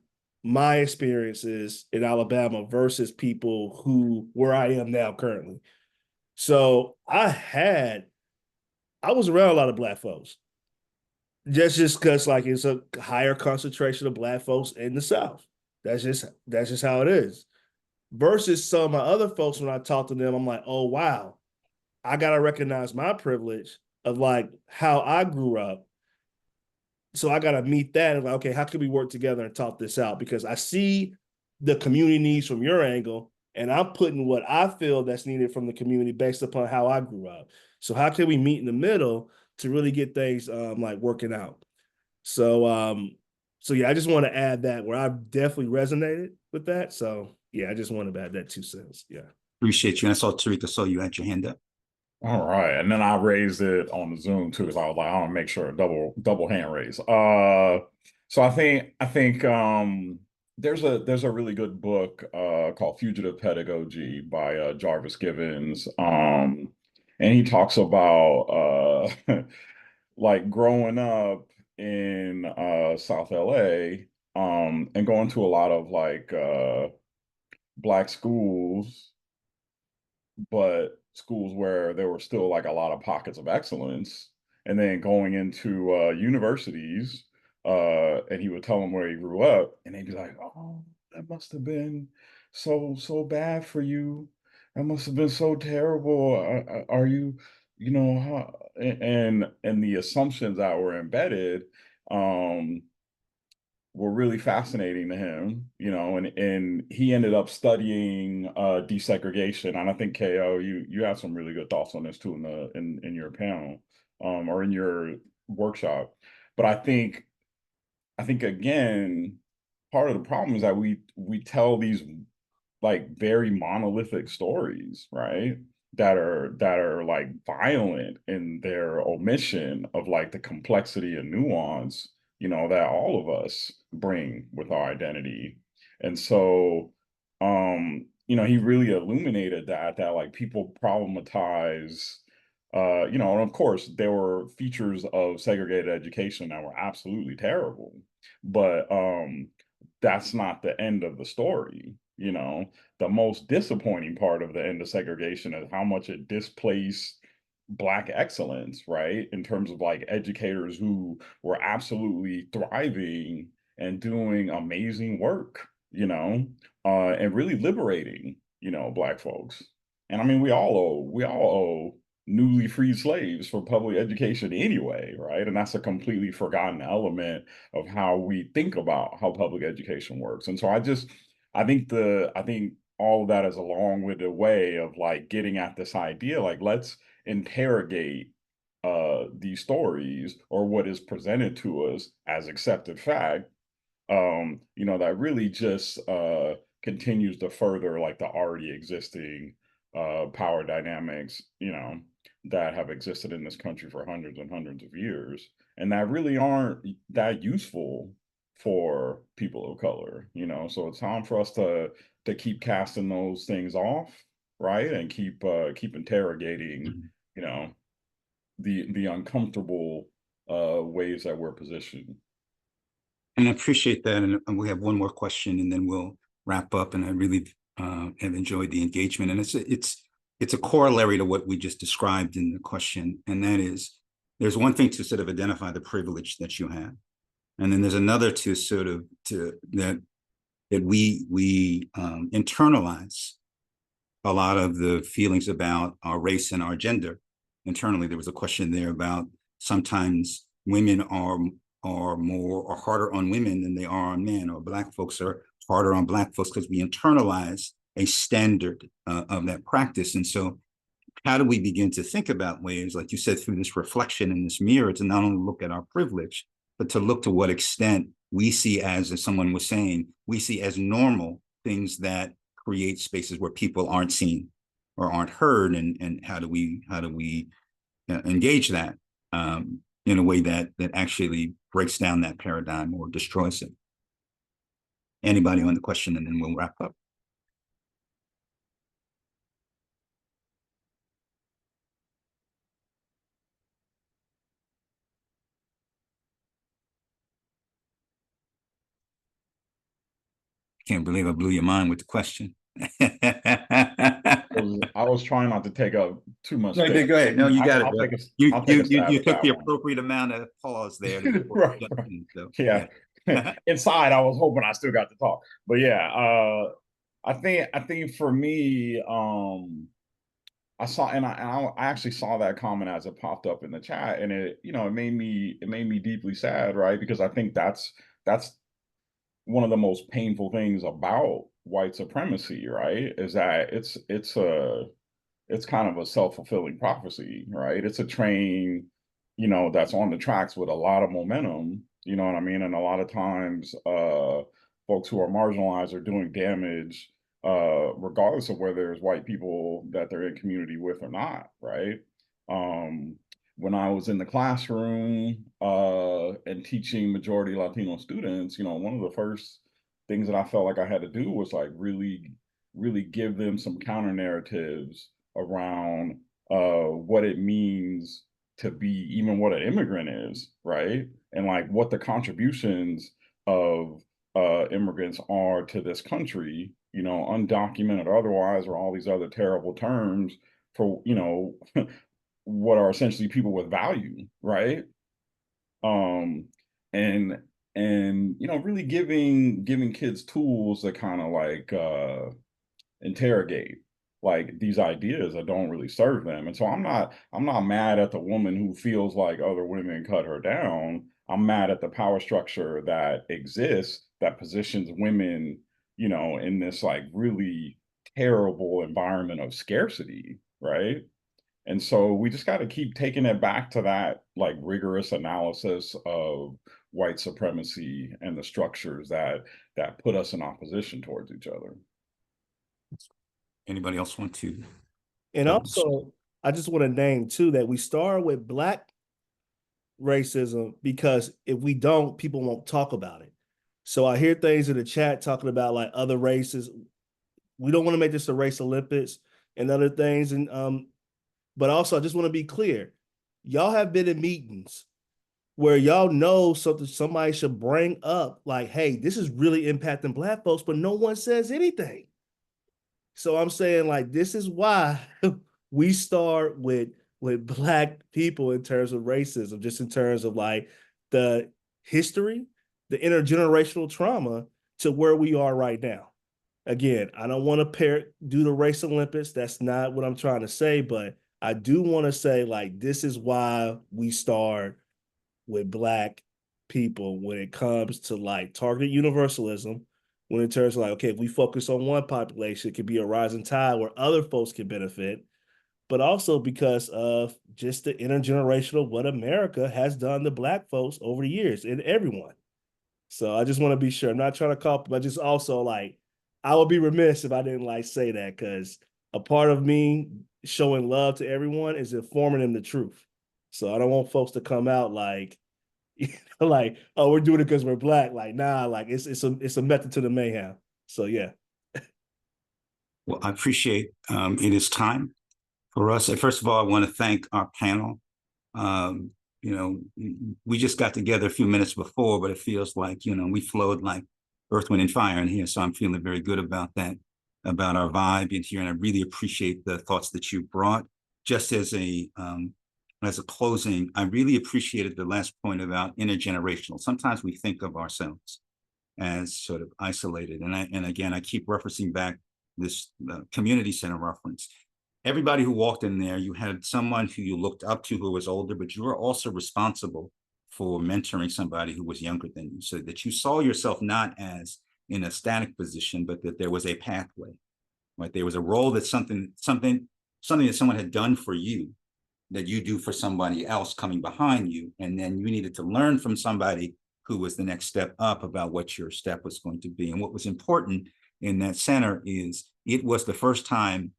S8: experiences in Alabama versus people where I am now currently. So I was around a lot of Black folks. Just because it's a higher concentration of Black folks in the South. That's just how it is. Versus some of my other folks, when I talk to them, I'm like, oh wow, I gotta recognize my privilege of how I grew up. So I gotta meet that and okay, how can we work together and talk this out? Because I see the community needs from your angle, and I'm putting what I feel that's needed from the community based upon how I grew up. So how can we meet in the middle to really get things working out? So yeah, I just want to add that where I've definitely resonated with that. So yeah, I just want to add that 2 cents. Yeah.
S4: Appreciate you. And I saw Tarika, saw you had your hand up.
S6: All right, and then I raised it on the Zoom too, because I was like, I want to make sure double hand raise. So I think there's a really good book called Fugitive Pedagogy by Jarvis Givens, and he talks about growing up in South LA, and going to a lot of Black schools, but schools where there were still a lot of pockets of excellence, and then going into universities, and he would tell them where he grew up, and they'd be like, oh, that must have been so bad for you, that must have been so terrible. Are you, how, and the assumptions that were embedded were really fascinating to him, and he ended up studying desegregation. And I think KO, you have some really good thoughts on this too in your panel, or in your workshop. But I think again, part of the problem is that we tell these very monolithic stories, right? That are violent in their omission of the complexity and nuance, that all of us bring with our identity. And so, he really illuminated that people problematize, and of course there were features of segregated education that were absolutely terrible, but that's not the end of the story. The most disappointing part of the end of segregation is how much it displaced Black excellence, right? In terms of educators who were absolutely thriving and doing amazing work, and really liberating, Black folks. And I mean, we all owe newly freed slaves for public education anyway, right? And that's a completely forgotten element of how we think about how public education works. And so I think all of that is a long-winded way of getting at this idea, let's interrogate these stories, or what is presented to us as accepted fact, that really just continues to further the already existing power dynamics, that have existed in this country for hundreds and hundreds of years, and that really aren't that useful for people of color, so it's time for us to keep casting those things off, right? And keep interrogating, you know, the uncomfortable ways that we're positioned.
S4: And I appreciate that. And we have one more question and then we'll wrap up. And I really have enjoyed the engagement. And it's a corollary to what we just described in the question. And that is, there's one thing to sort of identify the privilege that you have. And then there's another to sort of that we internalize a lot of the feelings about our race and our gender. Internally, there was a question there about sometimes women are harder on women than they are on men, or Black folks are harder on Black folks because we internalize a standard of that practice. And so how do we begin to think about ways, like you said, through this reflection in this mirror, to not only look at our privilege, but to look to what extent we see as someone was saying, we see as normal things that create spaces where people aren't seen or aren't heard, and how do we engage that in a way that actually breaks down that paradigm or destroys it? Anybody on the question, and then we'll wrap up. Can't believe I blew your mind with the question.
S6: I was trying not to take up too much.
S4: No, go ahead. No, you got it. You took the
S6: one.
S4: appropriate amount of pause there.
S6: Right. So, yeah. Inside, I was hoping I still got to talk, but yeah, I think for me, I saw, and I actually saw that comment as it popped up in the chat, and it made me deeply sad, right? Because I think that's one of the most painful things about white supremacy, right? Is that it's kind of a self-fulfilling prophecy, right? It's a train, that's on the tracks with a lot of momentum, you know what I mean? And a lot of times, folks who are marginalized are doing damage, regardless of whether there's white people that they're in community with or not, right? When I was in the classroom and teaching majority Latino students, one of the first things that I felt like I had to do was like really give them some counter narratives around what it means to be, even what an immigrant is, right? And like what the contributions of immigrants are to this country, undocumented or otherwise, or all these other terrible terms for, what are essentially people with value, right? And really giving kids tools to kind of like interrogate like these ideas that don't really serve them. And so I'm not mad at the woman who feels like other women cut her down. I'm mad at the power structure that exists that positions women, in this like really terrible environment of scarcity, right? And so we just got to keep taking it back to that like rigorous analysis of white supremacy and the structures that put us in opposition towards each other.
S4: Anybody else want to?
S8: And also, I just want to name too that we start with Black racism because if we don't, people won't talk about it. So I hear things in the chat talking about like other races. We don't want to make this a race Olympics and other things. And but also I just want to be clear. Y'all have been in meetings where y'all know something somebody should bring up, like, hey, this is really impacting Black folks, but no one says anything. So I'm saying like this is why we start with Black people in terms of racism, just in terms of like the history, the intergenerational trauma to where we are right now. Again, I don't want to do the race Olympics. That's not what I'm trying to say, but I do want to say like this is why we start with Black people when it comes to like targeted universalism, when in terms of like, okay, if we focus on one population, it could be a rising tide where other folks can benefit, but also because of just the intergenerational, what America has done to Black folks over the years and everyone. So I just want to be sure. I'm not trying to call, but just also like, I would be remiss if I didn't like say that, because a part of me showing love to everyone is informing them the truth. So I don't want folks to come out like, like, oh, we're doing it because we're Black. Like, nah, like it's a method to the mayhem. So yeah.
S4: Well, I appreciate it is time for us. First of all, I want to thank our panel. You know, we just got together a few minutes before, but it feels like, you know, we flowed like earth, wind, and fire in here. So I'm feeling very good about that, about our vibe in here. And I really appreciate the thoughts that you brought. Just as a closing, I really appreciated the last point about intergenerational. Sometimes we think of ourselves as sort of isolated. And again, I keep referencing back this community center reference. Everybody who walked in there, you had someone who you looked up to who was older, but you were also responsible for mentoring somebody who was younger than you, so that you saw yourself not as in a static position, but that there was a pathway, right? There was a role that something that someone had done for you that you do for somebody else coming behind you. And then you needed to learn from somebody who was the next step up about what your step was going to be. And what was important in that center is it was the first time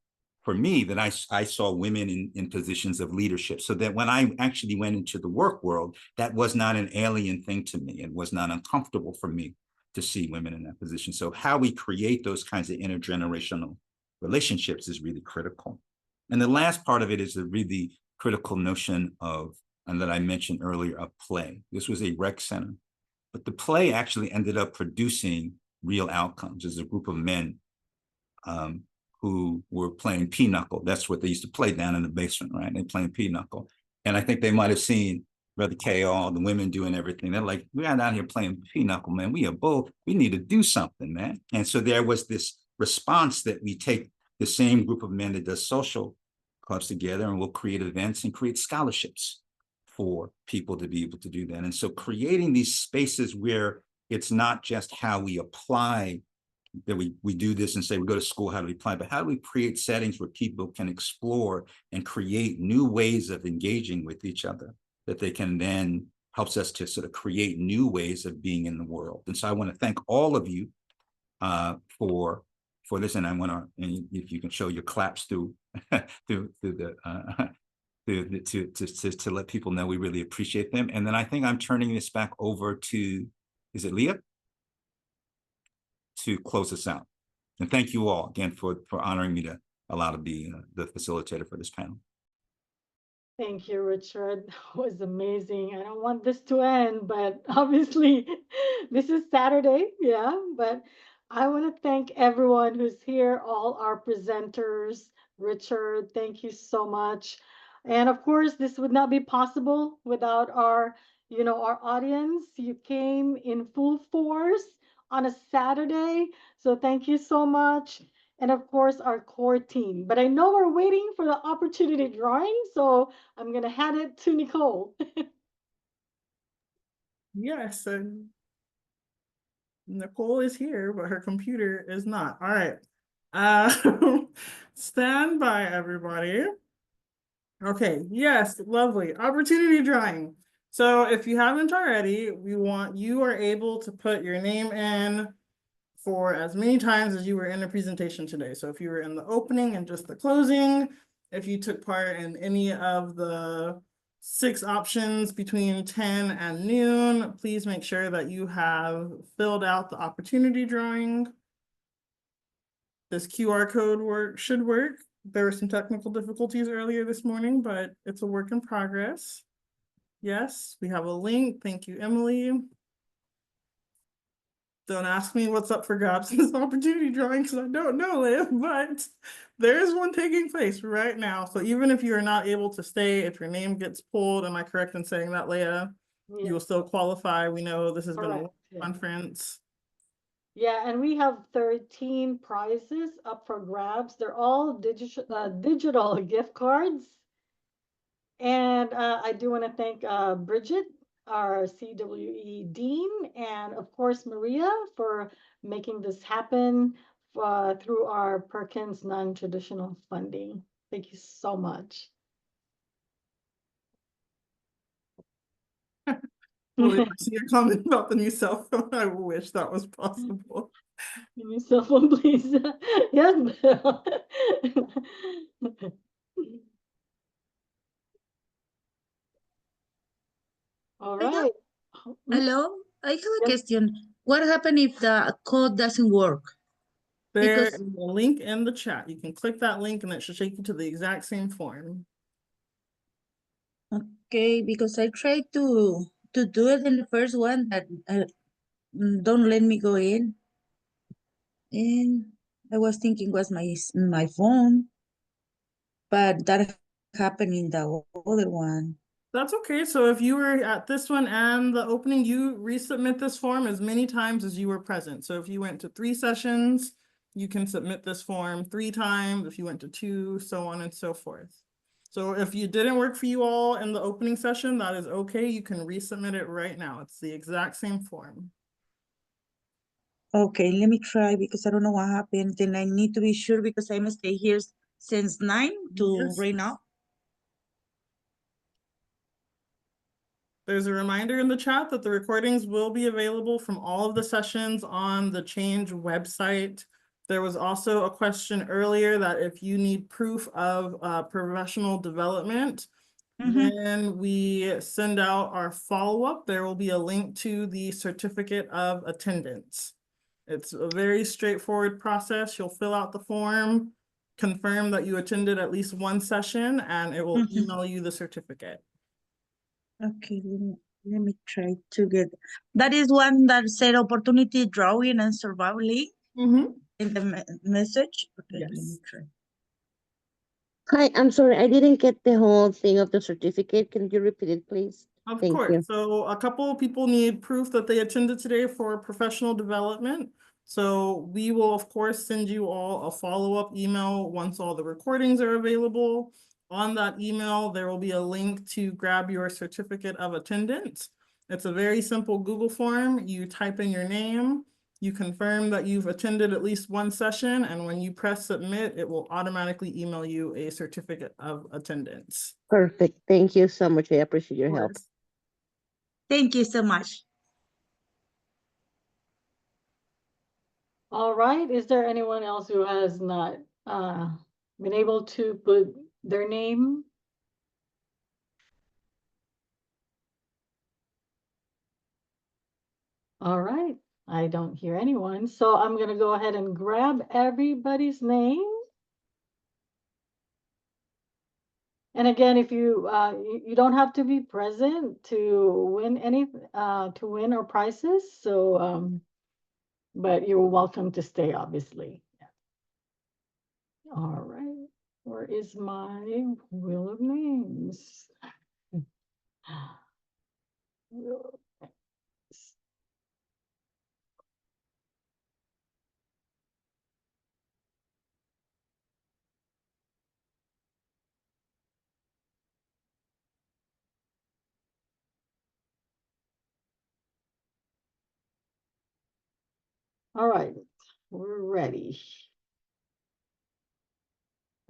S4: for me that I saw women in positions of leadership, so that when I actually went into the work world, that was not an alien thing to me. It was not uncomfortable for me to see women in that position. So how we create those kinds of intergenerational relationships is really critical. And the last part of it is the really critical notion of, and that I mentioned earlier, of play. This was a rec center, but the play actually ended up producing real outcomes. There's a group of men who were playing pinochle. That's what they used to play down in the basement, right? They playing pinochle. And I think they might have seen Brother K, all the women doing everything. They're like, we're not out here playing pinochle, man. We need to do something, man. And so there was this response that we take the same group of men that does social clubs together, and we'll create events and create scholarships for people to be able to do that. And so creating these spaces where it's not just how we apply, that we do this and say we go to school, how do we apply, but how do we create settings where people can explore and create new ways of engaging with each other, that they can then helps us to sort of create new ways of being in the world. And so I want to thank all of you for this, and I want to, and if you can show your claps through through the to let people know we really appreciate them. And then I think I'm turning this back over to, is it Leah, to close us out. And thank you all again for honoring me to allow to be the facilitator for this panel.
S1: Thank you, Richard. That was amazing. I don't want this to end, but obviously this is Saturday, yeah. But I want to thank everyone who's here, all our presenters. Richard, thank you so much. And of course, this would not be possible without our, our audience. You came in full force on a Saturday. So thank you so much. And of course, our core team. But I know we're waiting for the opportunity drawing, so I'm going to hand it to Nicole.
S2: Yes, and Nicole is here, but her computer is not. All right. Stand by, everybody. Okay, yes, lovely. Opportunity drawing. So if you haven't already, you are able to put your name in for as many times as you were in the presentation today. So if you were in the opening and just the closing, if you took part in any of the 6 options between 10 and noon, please make sure that you have filled out the opportunity drawing. This QR code should work. There were some technical difficulties earlier this morning, but it's a work in progress. Yes, we have a link. Thank you, Emily. Don't ask me what's up for grabs in this opportunity drawing because I don't know, Liv, but there is one taking place right now. So even if you are not able to stay, if your name gets pulled, am I correct in saying that, Leah?
S1: Yeah.
S2: You will still qualify. We know this has
S1: Correct.
S2: been a conference.
S1: Yeah, and we have 13 prizes up for grabs. They're all digital gift cards. And I do want to thank Bridget, our CWE Dean, and of course, Maria for making this happen through our Perkins non-traditional funding. Thank you so much.
S2: Well, I see your comment about the new cell phone. I wish that was possible.
S1: New cell phone, please. Yes, Bill. All right.
S9: Hello, I have a
S1: Yes.
S9: question. What happens if the code doesn't work?
S2: There
S9: Because-
S2: is a link in the chat. You can click that link and it should take you to the exact same form.
S9: Okay, because I tried to do it in the first one that don't let me go in. And I was thinking was my phone, but that happened in the other one.
S2: That's okay. So if you were at this one and the opening, you resubmit this form as many times as you were present. So if you went to 3 sessions, you can submit this form 3 times. If you went to 2, so on and so forth. So if you didn't work for you all in the opening session, that is okay. You can resubmit it right now. It's the exact same form.
S9: Okay, let me try because I don't know what happened. Then I need to be sure because I'm stay here since 9 to
S2: Yes.
S9: right now.
S2: There's a reminder in the chat that the recordings will be available from all of the sessions on the Change website. There was also a question earlier that if you need proof of professional development, when we send out our follow-up, there will be a link to the certificate of attendance. It's a very straightforward process. You'll fill out the form, confirm that you attended at least 1 session, and it will email you the certificate.
S9: Okay, let me try to get. That is one that said opportunity drawing and surviving in the message. Okay, let me try.
S10: Hi, I'm sorry, I didn't get the whole thing of the certificate. Can you repeat it, please?
S2: Of
S10: Thank
S2: course.
S10: you.
S2: So a couple of people need proof that they attended today for professional development. So we will, of course, send you all a follow-up email once all the recordings are available. On that email, there will be a link to grab your certificate of attendance. It's a very simple Google form. You type in your name, you confirm that you've attended at least 1 session, and when you press submit, it will automatically email you a certificate of attendance.
S10: Perfect. Thank you so much. I appreciate your help.
S9: Thank you so much.
S1: All right. Is there anyone else who has not been able to put their name? All right. I don't hear anyone. So I'm going to go ahead and grab everybody's name. And again, if you you don't have to be present to win to win our prizes. So but you're welcome to stay, obviously. All right. Where is my wheel of names? Wheel of names. All right, we're ready.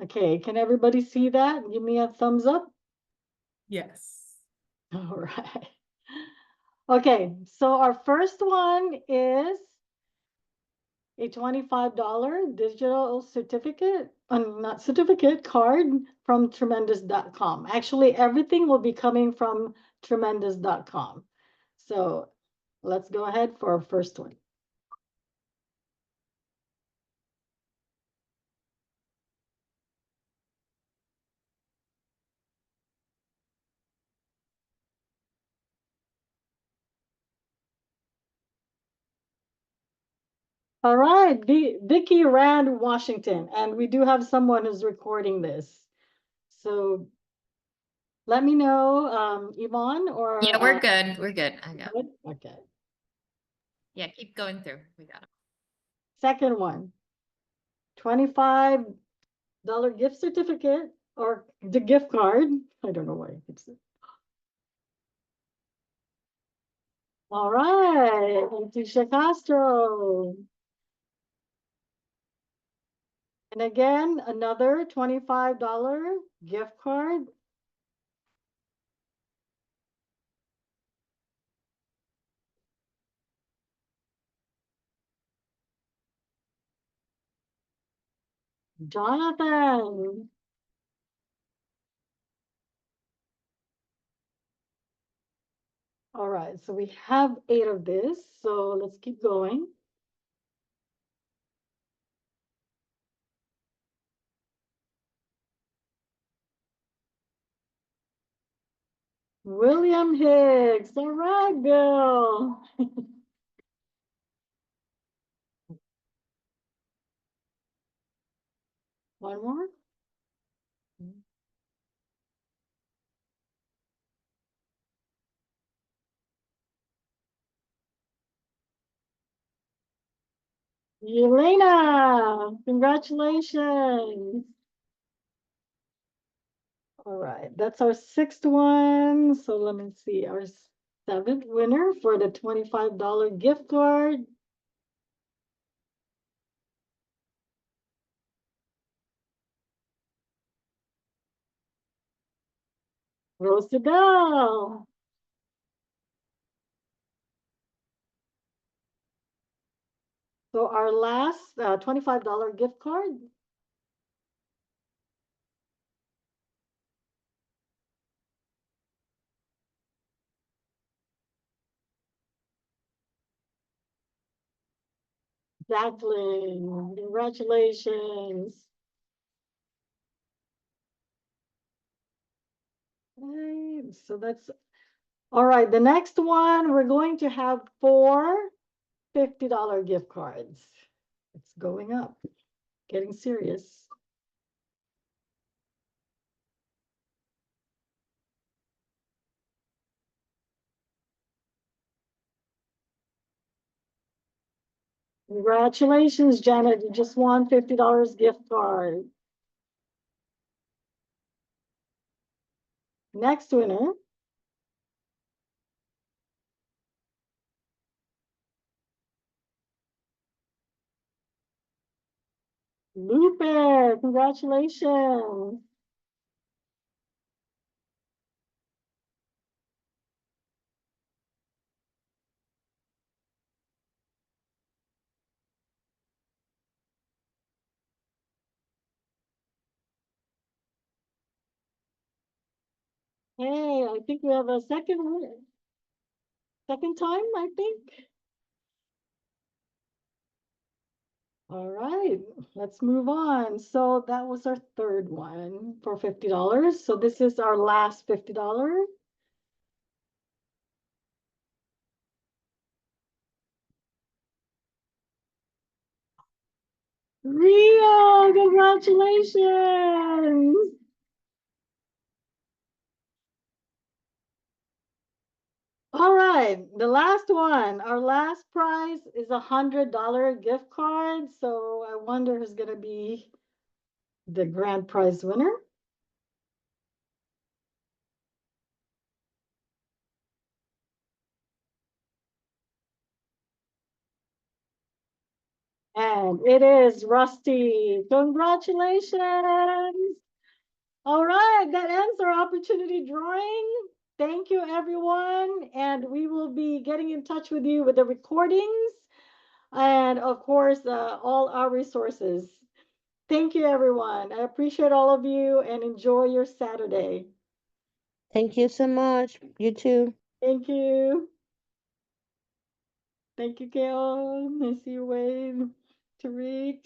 S1: Okay, can everybody see that? Give me a thumbs up.
S2: Yes.
S1: All right. Okay, so our first one is a $25 digital certificate, not certificate, card from tremendous.com. Actually, everything will be coming from tremendous.com. So let's go ahead for our first one. All right, Vicky Rand, Washington, and we do have someone who's recording this. So let me know, Yvonne, or
S3: Yeah, we're good. We're good. I got it.
S1: Okay.
S3: Yeah, keep going through. We got it.
S1: Second one, $25 gift certificate or the gift card. I don't know why it's. All right, Leticia Castro. And again, another $25 gift card. Jonathan. All right, so we have 8 of this, so let's keep going. William Hicks. All right, Bill. One more. Elena, congratulations. All right, that's our sixth one. So let me see, our seventh winner for the $25 gift card. Rosabelle. So our last $25 gift card. Jacqueline, congratulations. Okay, so that's all right. The next one, we're going to have 4 $50 gift cards. It's going up, getting serious. Congratulations, Janet. You just won $50 gift card. Next winner. Lupe, congratulations. Hey, I think we have a second time, I think. All right, let's move on. So that was our third one for $50. So this is our last $50. Rio, congratulations. All right, the last one, our last prize is a $100 gift card. So I wonder who's gonna be the grand prize winner. And it is Rusty. Congratulations. All right, that ends our opportunity drawing. Thank you, everyone. And we will be getting in touch with you with the recordings and, of course, all our resources. Thank you, everyone. I appreciate all of you and enjoy your Saturday.
S10: Thank you so much. You too.
S1: Thank you. Thank you, Gail. I see you, Wade. Tariq.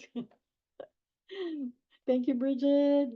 S1: Thank you, Bridget.